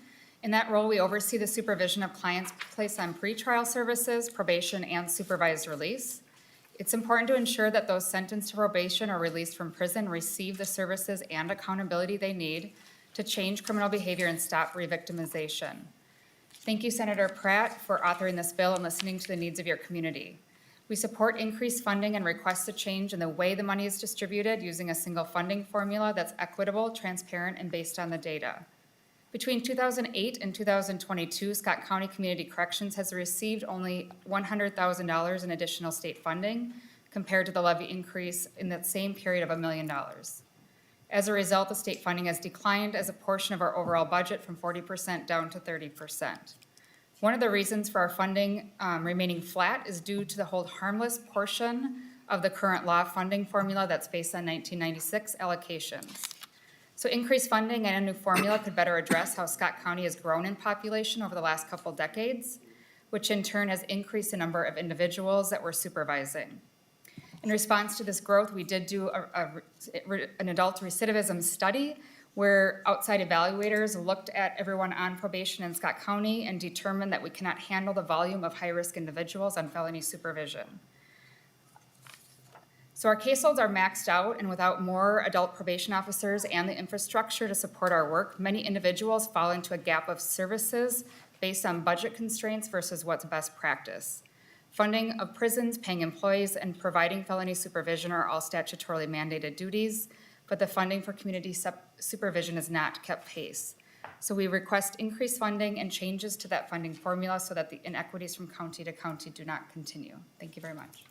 In that role, we oversee the supervision of clients placed on pretrial services, probation, and supervised release. It's important to ensure that those sentenced to probation or released from prison receive the services and accountability they need to change criminal behavior and stop re-victimization. Thank you, Senator Pratt, for authoring this bill and listening to the needs of your community. We support increased funding and request a change in the way the money is distributed using a single funding formula that's equitable, transparent, and based on the data. Between 2008 and 2022, Scott County Community Corrections has received only $100,000 in additional state funding compared to the levy increase in that same period of $1 million. As a result, the state funding has declined as a portion of our overall budget from 40% down to 30%. One of the reasons for our funding remaining flat is due to the hold harmless portion of the current law funding formula that's based on 1996 allocations. So increased funding and a new formula could better address how Scott County has grown in population over the last couple decades, which in turn has increased the number of individuals that we're supervising. In response to this growth, we did do an adult recidivism study where outside evaluators looked at everyone on probation in Scott County and determined that we cannot handle the volume of high-risk individuals on felony supervision. So our caseloads are maxed out, and without more adult probation officers and the infrastructure to support our work, many individuals fall into a gap of services based on budget constraints versus what's best practice. Funding of prisons, paying employees, and providing felony supervision are all statutorily mandated duties, but the funding for community supervision is not kept pace. So we request increased funding and changes to that funding formula so that the inequities from county to county do not continue. Thank you very much.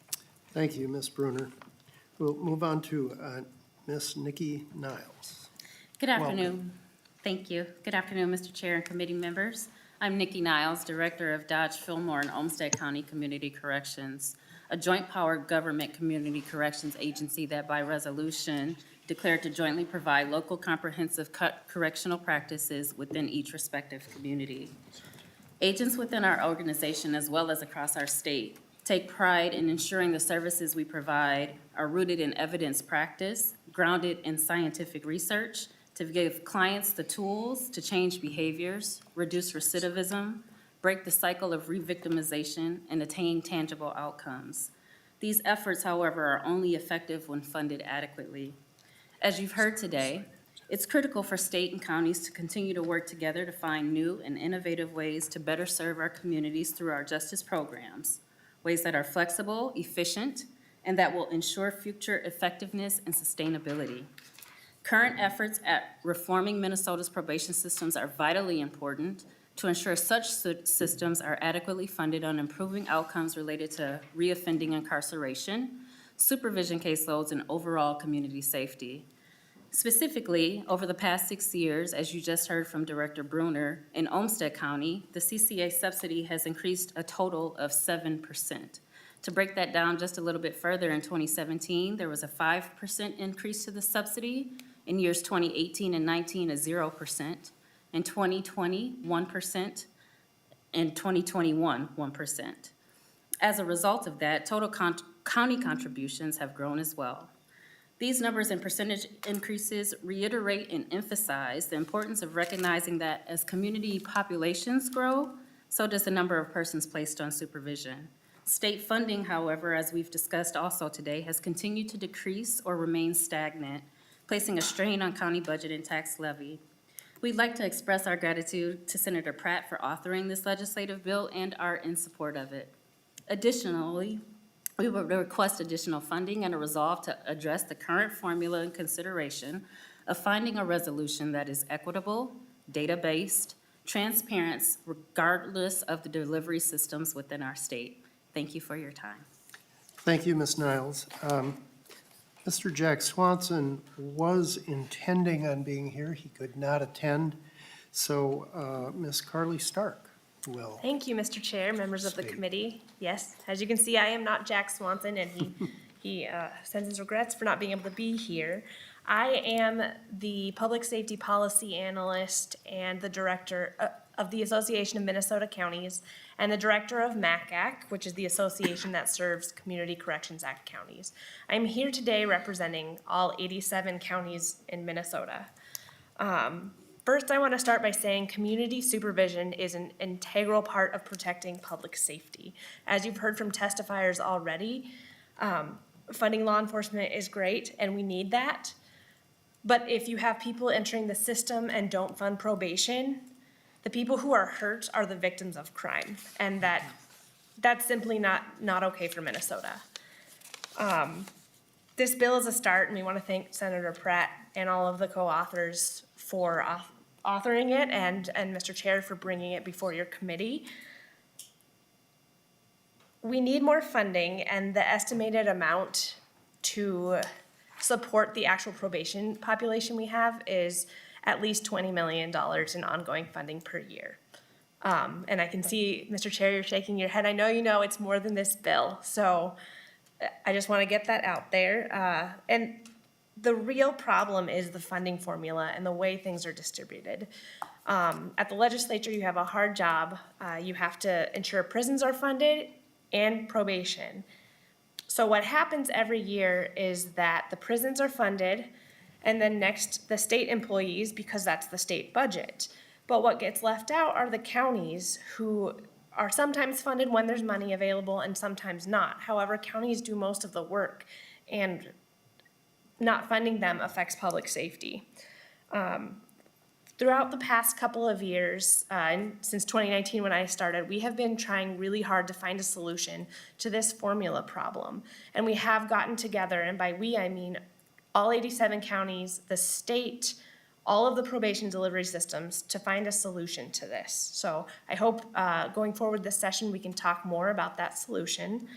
Thank you, Ms. Bruner. We'll move on to Ms. Nikki Niles.
Good afternoon. Thank you. Good afternoon, Mr. Chair and committee members. I'm Nikki Niles, Director of Dodge, Fillmore, and Olmsted County Community Corrections, a joint power government community corrections agency that by resolution declared to jointly provide local comprehensive correctional practices within each respective community. Agents within our organization, as well as across our state, take pride in ensuring the services we provide are rooted in evidence practice, grounded in scientific research, to give clients the tools to change behaviors, reduce recidivism, break the cycle of re-victimization, and attain tangible outcomes. These efforts, however, are only effective when funded adequately. As you've heard today, it's critical for state and counties to continue to work together to find new and innovative ways to better serve our communities through our justice programs, ways that are flexible, efficient, and that will ensure future effectiveness and sustainability. Current efforts at reforming Minnesota's probation systems are vitally important to ensure such systems are adequately funded on improving outcomes related to reoffending incarceration, supervision caseloads, and overall community safety. Specifically, over the past 6 years, as you just heard from Director Bruner, in Olmsted County, the CCA subsidy has increased a total of 7%. To break that down just a little bit further, in 2017, there was a 5% increase to the subsidy. In years 2018 and 19, a 0%. In 2020, 1%. In 2021, 1%. As a result of that, total county contributions have grown as well. These numbers and percentage increases reiterate and emphasize the importance of recognizing that as community populations grow, so does the number of persons placed on supervision. State funding, however, as we've discussed also today, has continued to decrease or remain stagnant, placing a strain on county budget and tax levy. We'd like to express our gratitude to Senator Pratt for authoring this legislative bill and are in support of it. Additionally, we would request additional funding and a resolve to address the current formula and consideration of finding a resolution that is equitable, data-based, transparent, regardless of the delivery systems within our state. Thank you for your time.
Thank you, Ms. Niles. Mr. Jack Swanson was intending on being here. He could not attend. So Ms. Carly Stark will.
Thank you, Mr. Chair, members of the committee. Yes, as you can see, I am not Jack Swanson, and he sends his regrets for not being able to be here. I am the Public Safety Policy Analyst and the Director of the Association of Minnesota Counties and the Director of MACAC, which is the association that serves Community Corrections Act counties. I'm here today representing all 87 counties in Minnesota. First, I want to start by saying community supervision is an integral part of protecting public safety. As you've heard from testifiers already, funding law enforcement is great and we need that. But if you have people entering the system and don't fund probation, the people who are hurt are the victims of crime. And that's simply not okay for Minnesota. This bill is a start, and we want to thank Senator Pratt and all of the co-authors for authoring it and Mr. Chair for bringing it before your committee. We need more funding, and the estimated amount to support the actual probation population we have is at least $20 million in ongoing funding per year. And I can see, Mr. Chair, you're shaking your head. I know you know it's more than this bill, so I just want to get that out there. And the real problem is the funding formula and the way things are distributed. At the legislature, you have a hard job. You have to ensure prisons are funded and probation. So what happens every year is that the prisons are funded, and then next the state employees, because that's the state budget. But what gets left out are the counties, who are sometimes funded when there's money available and sometimes not. However, counties do most of the work and not funding them affects public safety. Throughout the past couple of years, and since 2019 when I started, we have been trying really hard to find a solution to this formula problem. And we have gotten together, and by we, I mean all 87 counties, the state, all of the probation delivery systems to find a solution to this. So I hope going forward this session, we can talk more about that solution.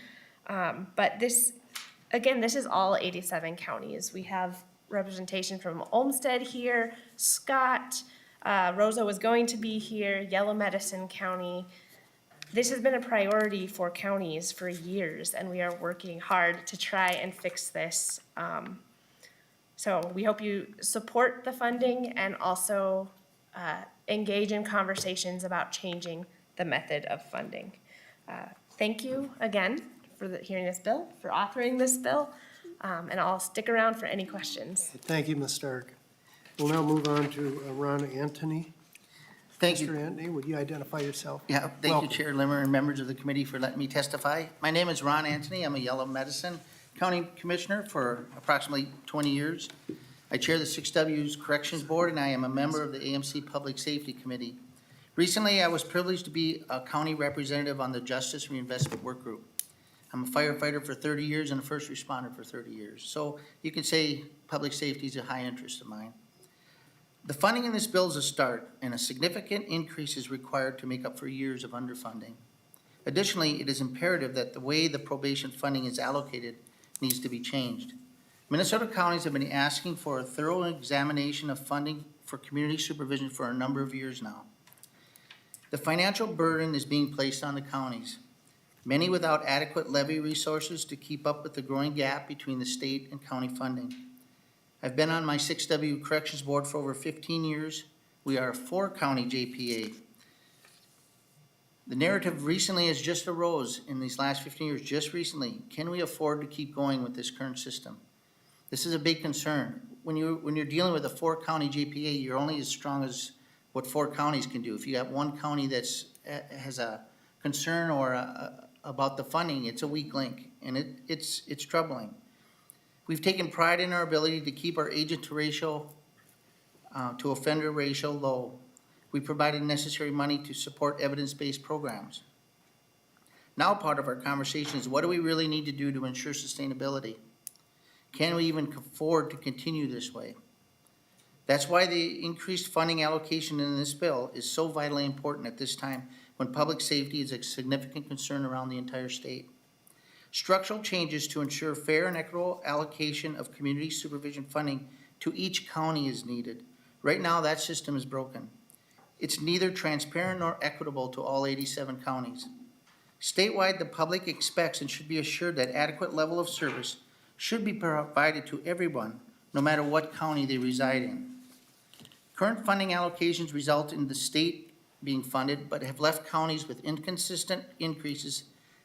But this, again, this is all 87 counties. We have representation from Olmsted here, Scott, Rosa was going to be here, Yellow Medicine County. This has been a priority for counties for years, and we are working hard to try and fix this. So we hope you support the funding and also engage in conversations about changing the method of funding. Thank you again for hearing this bill, for authoring this bill, and I'll stick around for any questions.
Thank you, Ms. Stark. We'll now move on to Ron Anthony.
Thank you.
Mr. Anthony, would you identify yourself?
Yeah, thank you,
Welcome.
Chair Limmer and members of the committee for letting me testify. My name is Ron Anthony. I'm a Yellow Medicine County Commissioner for approximately 20 years. I chair the 6W's Corrections Board, and I am a member of the AMC Public Safety Committee. Recently, I was privileged to be a county representative on the Justice Reinvestment Work Group. I'm a firefighter for 30 years and a first responder for 30 years. So you can say public safety is a high interest of mine. The funding in this bill is a start, and a significant increase is required to make up for years of underfunding. Additionally, it is imperative that the way the probation funding is allocated needs to be changed. Minnesota counties have been asking for a thorough examination of funding for community supervision for a number of years now. The financial burden is being placed on the counties, many without adequate levy resources to keep up with the growing gap between the state and county funding. I've been on my 6W Corrections Board for over 15 years. We are a 4-county JPA. The narrative recently has just arose in these last 15 years, just recently. Can we afford to keep going with this current system? This is a big concern. When you're dealing with a 4-county JPA, you're only as strong as what 4 counties can do. If you have one county that's has a concern or about the funding, it's a weak link, and it's troubling. We've taken pride in our ability to keep our agent to ratio to offender ratio low. We provided necessary money to support evidence-based programs. Now part of our conversation is what do we really need to do to ensure sustainability? Can we even afford to continue this way? That's why the increased funding allocation in this bill is so vitally important at this time when public safety is a significant concern around the entire state. Structural changes to ensure fair and equitable allocation of community supervision funding to each county is needed. Right now, that system is broken. It's neither transparent nor equitable to all 87 counties. Statewide, the public expects and should be assured that adequate level of service should be provided to everyone, no matter what county they reside in. Current funding allocations result in the state being funded, but have left counties with inconsistent increases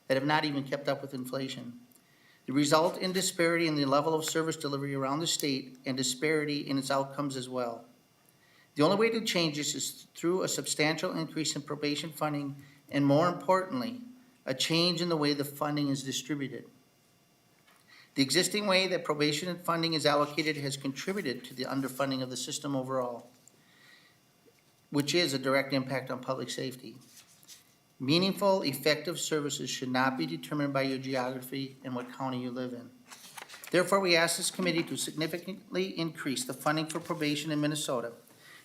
that have not even kept up with inflation. The result in disparity in the level of service delivery around the state and disparity in its outcomes as well. The only way to change this is through a substantial increase in probation funding and, more importantly, a change in the way the funding is distributed. The existing way that probation funding is allocated has contributed to the underfunding of the system overall, which is a direct impact on public safety. Meaningful, effective services should not be determined by your geography and what county you live in. Therefore, we ask this committee to significantly increase the funding for probation in Minnesota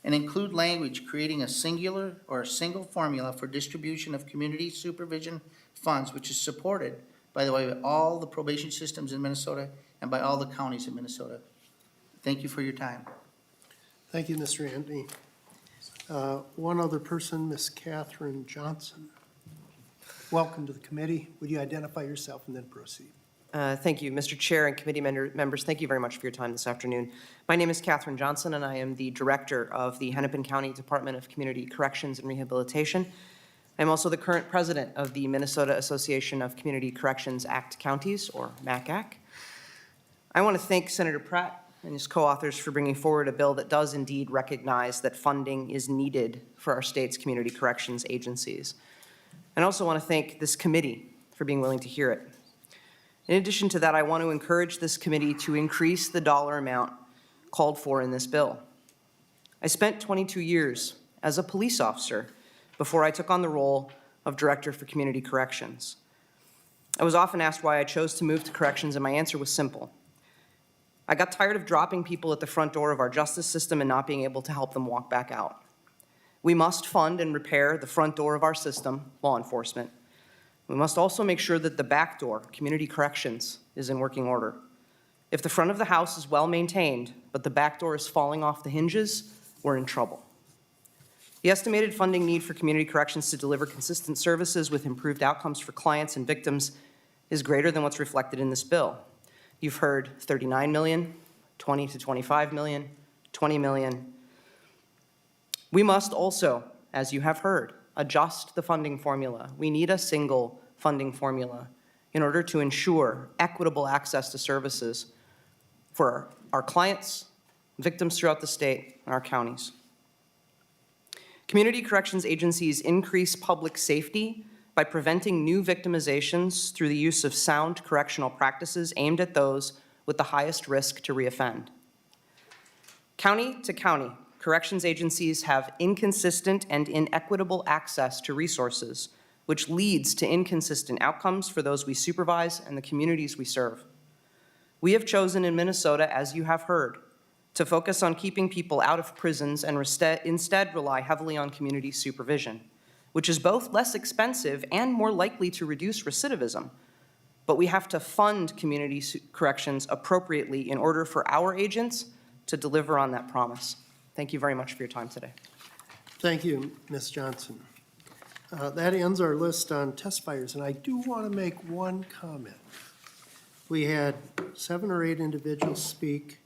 and include language creating a singular or a single formula for distribution of community supervision funds, which is supported, by the way, by all the probation systems in Minnesota and by all the counties in Minnesota. Thank you for your time.
Thank you, Mr. Anthony. One other person, Ms. Catherine Johnson. Welcome to the committee. Would you identify yourself and then proceed?
Thank you, Mr. Chair and committee members. Thank you very much for your time this afternoon. My name is Catherine Johnson, and I am the Director of the Hennepin County Department of Community Corrections and Rehabilitation. I'm also the current president of the Minnesota Association of Community Corrections Act Counties, or MACAC. I want to thank Senator Pratt and his co-authors for bringing forward a bill that does indeed recognize that funding is needed for our state's community corrections agencies. And I also want to thank this committee for being willing to hear it. In addition to that, I want to encourage this committee to increase the dollar amount called for in this bill. I spent 22 years as a police officer before I took on the role of Director for Community Corrections. I was often asked why I chose to move to corrections, and my answer was simple. I got tired of dropping people at the front door of our justice system and not being able to help them walk back out. We must fund and repair the front door of our system, law enforcement. We must also make sure that the back door, community corrections, is in working order. If the front of the house is well maintained, but the back door is falling off the hinges, we're in trouble. The estimated funding need for community corrections to deliver consistent services with improved outcomes for clients and victims is greater than what's reflected in this bill. You've heard 39 million, 20 to 25 million, 20 million. We must also, as you have heard, adjust the funding formula. We need a single funding formula in order to ensure equitable access to services for our clients, victims throughout the state, and our counties. Community corrections agencies increase public safety by preventing new victimizations through the use of sound correctional practices aimed at those with the highest risk to reoffend. County to county, corrections agencies have inconsistent and inequitable access to resources, which leads to inconsistent outcomes for those we supervise and the communities we serve. We have chosen in Minnesota, as you have heard, to focus on keeping people out of prisons and instead rely heavily on community supervision, which is both less expensive and more likely to reduce recidivism. But we have to fund community corrections appropriately in order for our agents to deliver on that promise. Thank you very much for your time today.
Thank you, Ms. Johnson. That ends our list on testifiers, and I do want to make one comment. We had 7 or 8 individuals speak,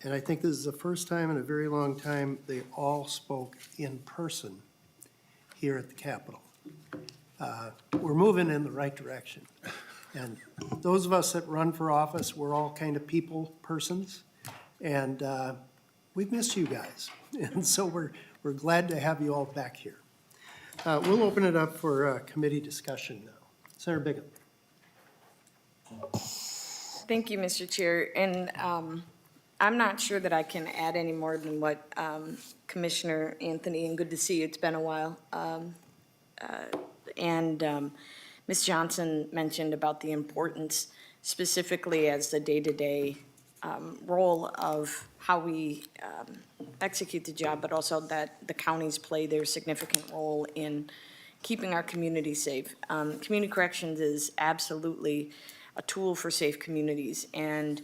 and I think this is the first time in a very long time they all spoke in person here at the Capitol. We're moving in the right direction. And those of us that run for office, we're all kind of people persons, and we've missed you guys. And so we're glad to have you all back here. We'll open it up for committee discussion now. Senator Biggin.
Thank you, Mr. Chair. And I'm not sure that I can add any more than what Commissioner Anthony, and good to see you, it's been a while, and Ms. Johnson mentioned about the importance, specifically as the day-to-day role of how we execute the job, but also that the counties play their significant role in keeping our community safe. Community corrections is absolutely a tool for safe communities. And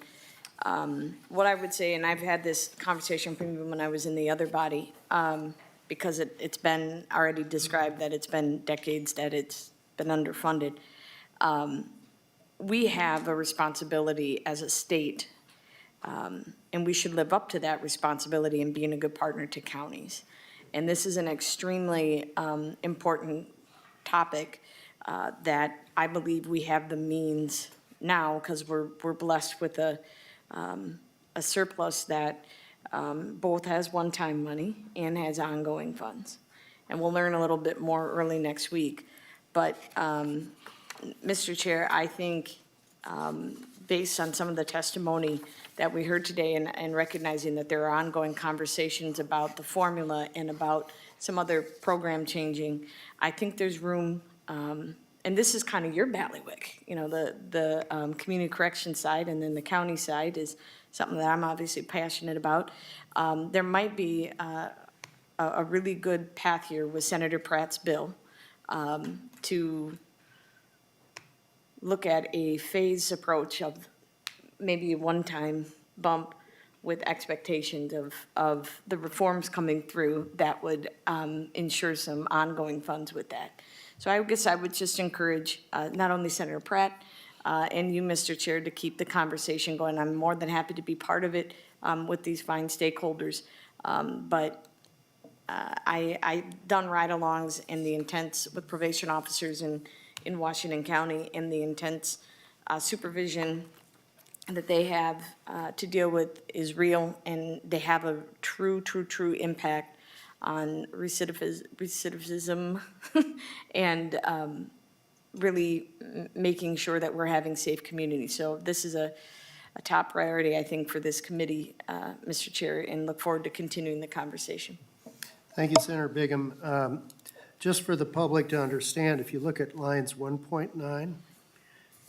what I would say, and I've had this conversation from even when I was in the other body, because it's been already described that it's been decades that it's been underfunded. We have a responsibility as a state, and we should live up to that responsibility in being a good partner to counties. And this is an extremely important topic that I believe we have the means now, because we're blessed with a surplus that both has one-time money and has ongoing funds. And we'll learn a little bit more early next week. But, Mr. Chair, I think based on some of the testimony that we heard today and recognizing that there are ongoing conversations about the formula and about some other program changing, I think there's room, and this is kind of your bailiwick, you know, the community correction side, and then the county side is something that I'm obviously passionate about. There might be a really good path here with Senator Pratt's bill to look at a phased approach of maybe a one-time bump with expectations of the reforms coming through that would ensure some ongoing funds with that. So I guess I would just encourage not only Senator Pratt and you, Mr. Chair, to keep the conversation going. I'm more than happy to be part of it with these fine stakeholders. But I've done ride-alongs and the intents with probation officers in Washington County, and the intense supervision that they have to deal with is real, and they have a true impact on recidivism and really making sure that we're having safe communities. So this is a top priority, I think, for this committee, Mr. Chair, and look forward to continuing the conversation.
Thank you, Senator Bigham. Just for the public to understand, if you look at lines 1.9,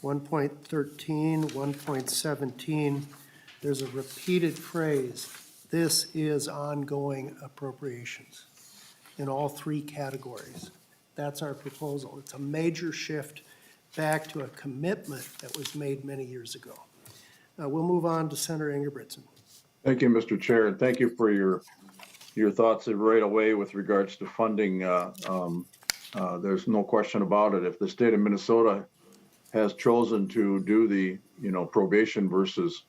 1.13, 1.17, there's a repeated phrase, this is ongoing appropriations in all three categories. That's our proposal. It's a major shift back to a commitment that was made many years ago. We'll move on to Senator Ingebrigtsen.
Thank you, Mr. Chair, and thank you for your thoughts right away with regards to funding. There's no question about it. If the state of Minnesota has chosen to do the, probation versus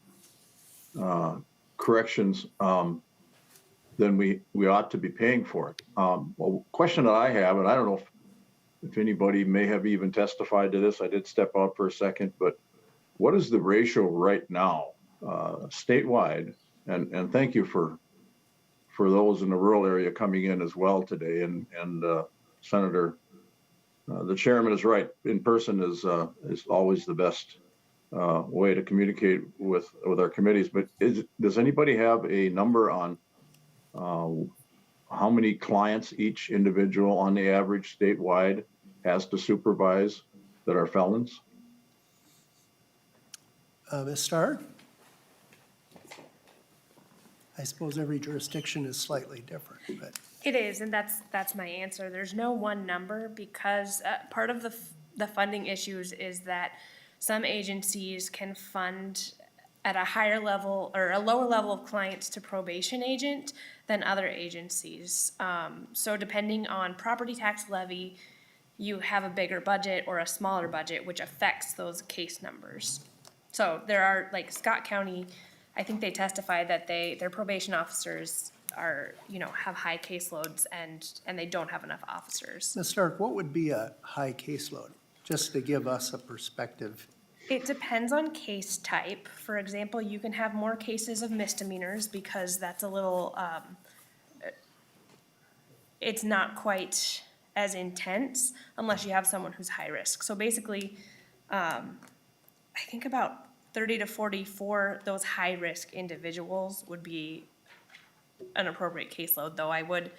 corrections, then we ought to be paying for it. Well, question that I have, and I don't know if anybody may have even testified to this, I did step out for a second, but what is the ratio right now, statewide? And thank you for those in the rural area coming in as well today. And Senator, the chairman is right. In person is always the best way to communicate with our committees. But does anybody have a number on how many clients each individual on the average statewide has to supervise that are felons?
Ms. Starr? I suppose every jurisdiction is slightly different, but.
It is, and that's my answer. There's no one number because part of the funding issues is that some agencies can fund at a higher level or a lower level of clients to probation agent than other agencies. So depending on property tax levy, you have a bigger budget or a smaller budget, which affects those case numbers. So there are, like Scott County, I think they testified that their probation officers are, have high caseloads and they don't have enough officers.
Ms. Stark, what would be a high caseload, just to give us a perspective?
It depends on case type. For example, you can have more cases of misdemeanors because that's a little, it's not quite as intense unless you have someone who's high risk. So basically, I think about 30 to 40 for those high risk individuals would be an appropriate caseload, though I would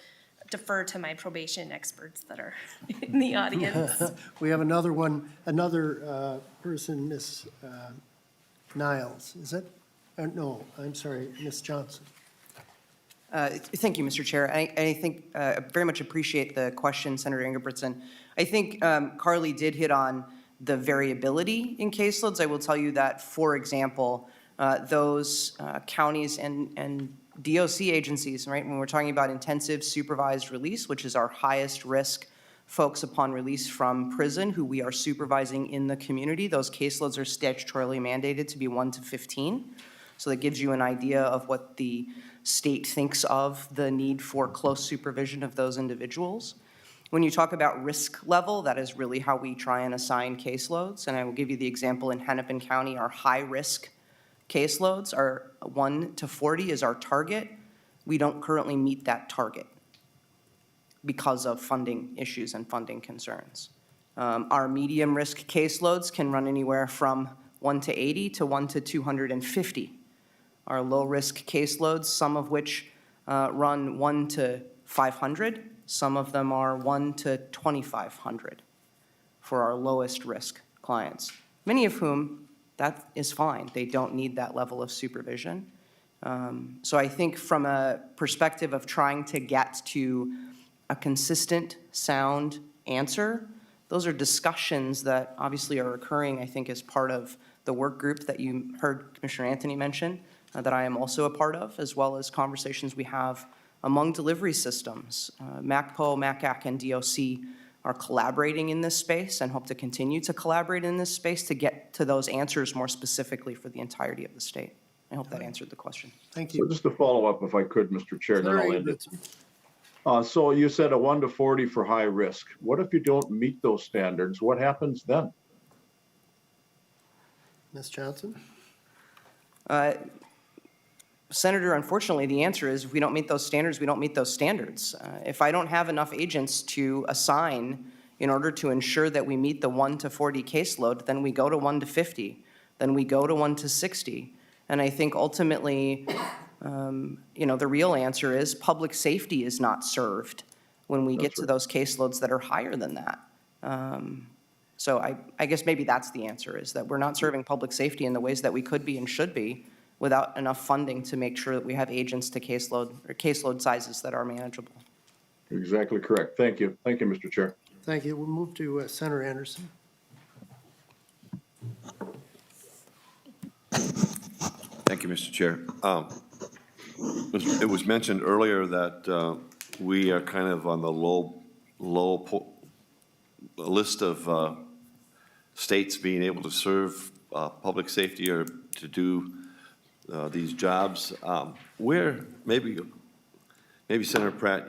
defer to my probation experts that are in the audience.
We have another person, Ms. Niles, is it? No, I'm sorry, Ms. Johnson.
Thank you, Mr. Chair. I think I very much appreciate the question, Senator Ingebrigtsen. I think Carly did hit on the variability in caseloads. I will tell you that, for example, those counties and DOC agencies, right, when we're talking about intensive supervised release, which is our highest risk folks upon release from prison who we are supervising in the community, those caseloads are statutorily mandated to be 1 to 15. So that gives you an idea of what the state thinks of the need for close supervision of those individuals. When you talk about risk level, that is really how we try and assign caseloads. And I will give you the example in Hennepin County, our high risk caseloads are 1 to 40 is our target. We don't currently meet that target because of funding issues and funding concerns. Our medium risk caseloads can run anywhere from 1 to 80 to 1 to 250. Our low risk caseloads, some of which run 1 to 500, some of them are 1 to 2,500 for our lowest risk clients, many of whom that is fine. They don't need that level of supervision. So I think from a perspective of trying to get to a consistent, sound answer, those are discussions that obviously are occurring, I think, as part of the work group that you heard Commissioner Anthony mention, that I am also a part of, as well as conversations we have among delivery systems. MACPO, MACAC, and DOC are collaborating in this space and hope to continue to collaborate in this space to get to those answers more specifically for the entirety of the state. I hope that answered the question.
Thank
So
you.
just to follow up, if I could, Mr. Chair, then I'll end it. So you said a 1 to 40 for high risk. What if you don't meet those standards? What happens then?
Ms. Johnson?
Senator, unfortunately, the answer is if we don't meet those standards, we don't meet those standards. If I don't have enough agents to assign in order to ensure that we meet the 1 to 40 caseload, then we go to 1 to 50, then we go to 1 to 60. And I think ultimately, the real answer is public safety is not served when we get to those caseloads that are higher than that. So I guess maybe that's the answer, is that we're not serving public safety in the ways that we could be and should be without enough funding to make sure that we have agents to caseload sizes that are manageable.
Exactly correct. Thank you. Thank you, Mr. Chair.
Thank you. We'll move to Senator Anderson.
Thank you, Mr. Chair. It was mentioned earlier that we are kind of on the low list of states being able to serve public safety or to do these jobs. Where, maybe Senator Pratt,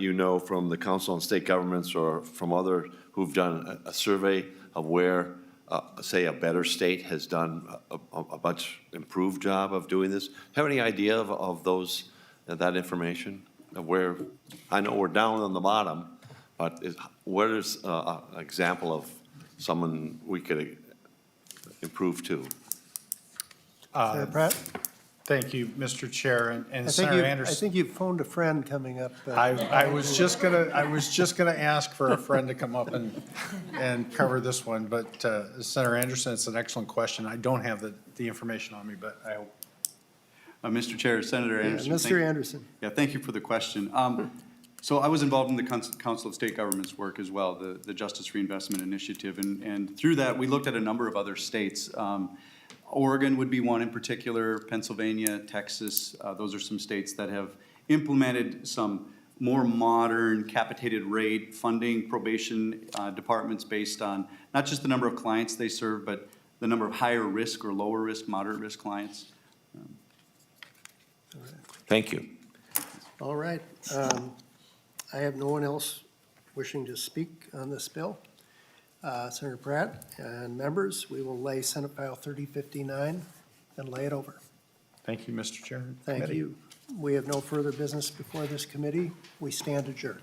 from the Council on State Governments or from other who've done a survey of where, say, a better state has done a much improved job of doing this. Have any idea of that information? Of where, I know we're down on the bottom, but where is an example of someone we could improve to?
Senator Pratt?
Thank you, Mr. Chair, and
I
Senator Anderson.
think you've phoned a friend coming up.
I was just gonna ask for a friend to come up and cover this one, but Senator Anderson, it's an excellent question. I don't have the information on me, but I hope.
Mr. Chair, Senator Anderson.
Mr. Anderson.
Yeah, thank you for the question. So I was involved in the Council of State Governments work as well, the Justice Reinvestment Initiative, and through that, we looked at a number of other states. Oregon would be one in particular, Pennsylvania, Texas. Those are some states that have implemented some more modern capitated rate funding probation departments based on not just the number of clients they serve, but the number of higher risk or lower risk, moderate risk clients.
Thank you.
All right. I have no one else wishing to speak on this bill. Senator Pratt and members, we will lay Senate File 3059 and lay it over.
Thank you, Mr. Chair.
Thank you. We have no further business before this committee. We stand adjourned.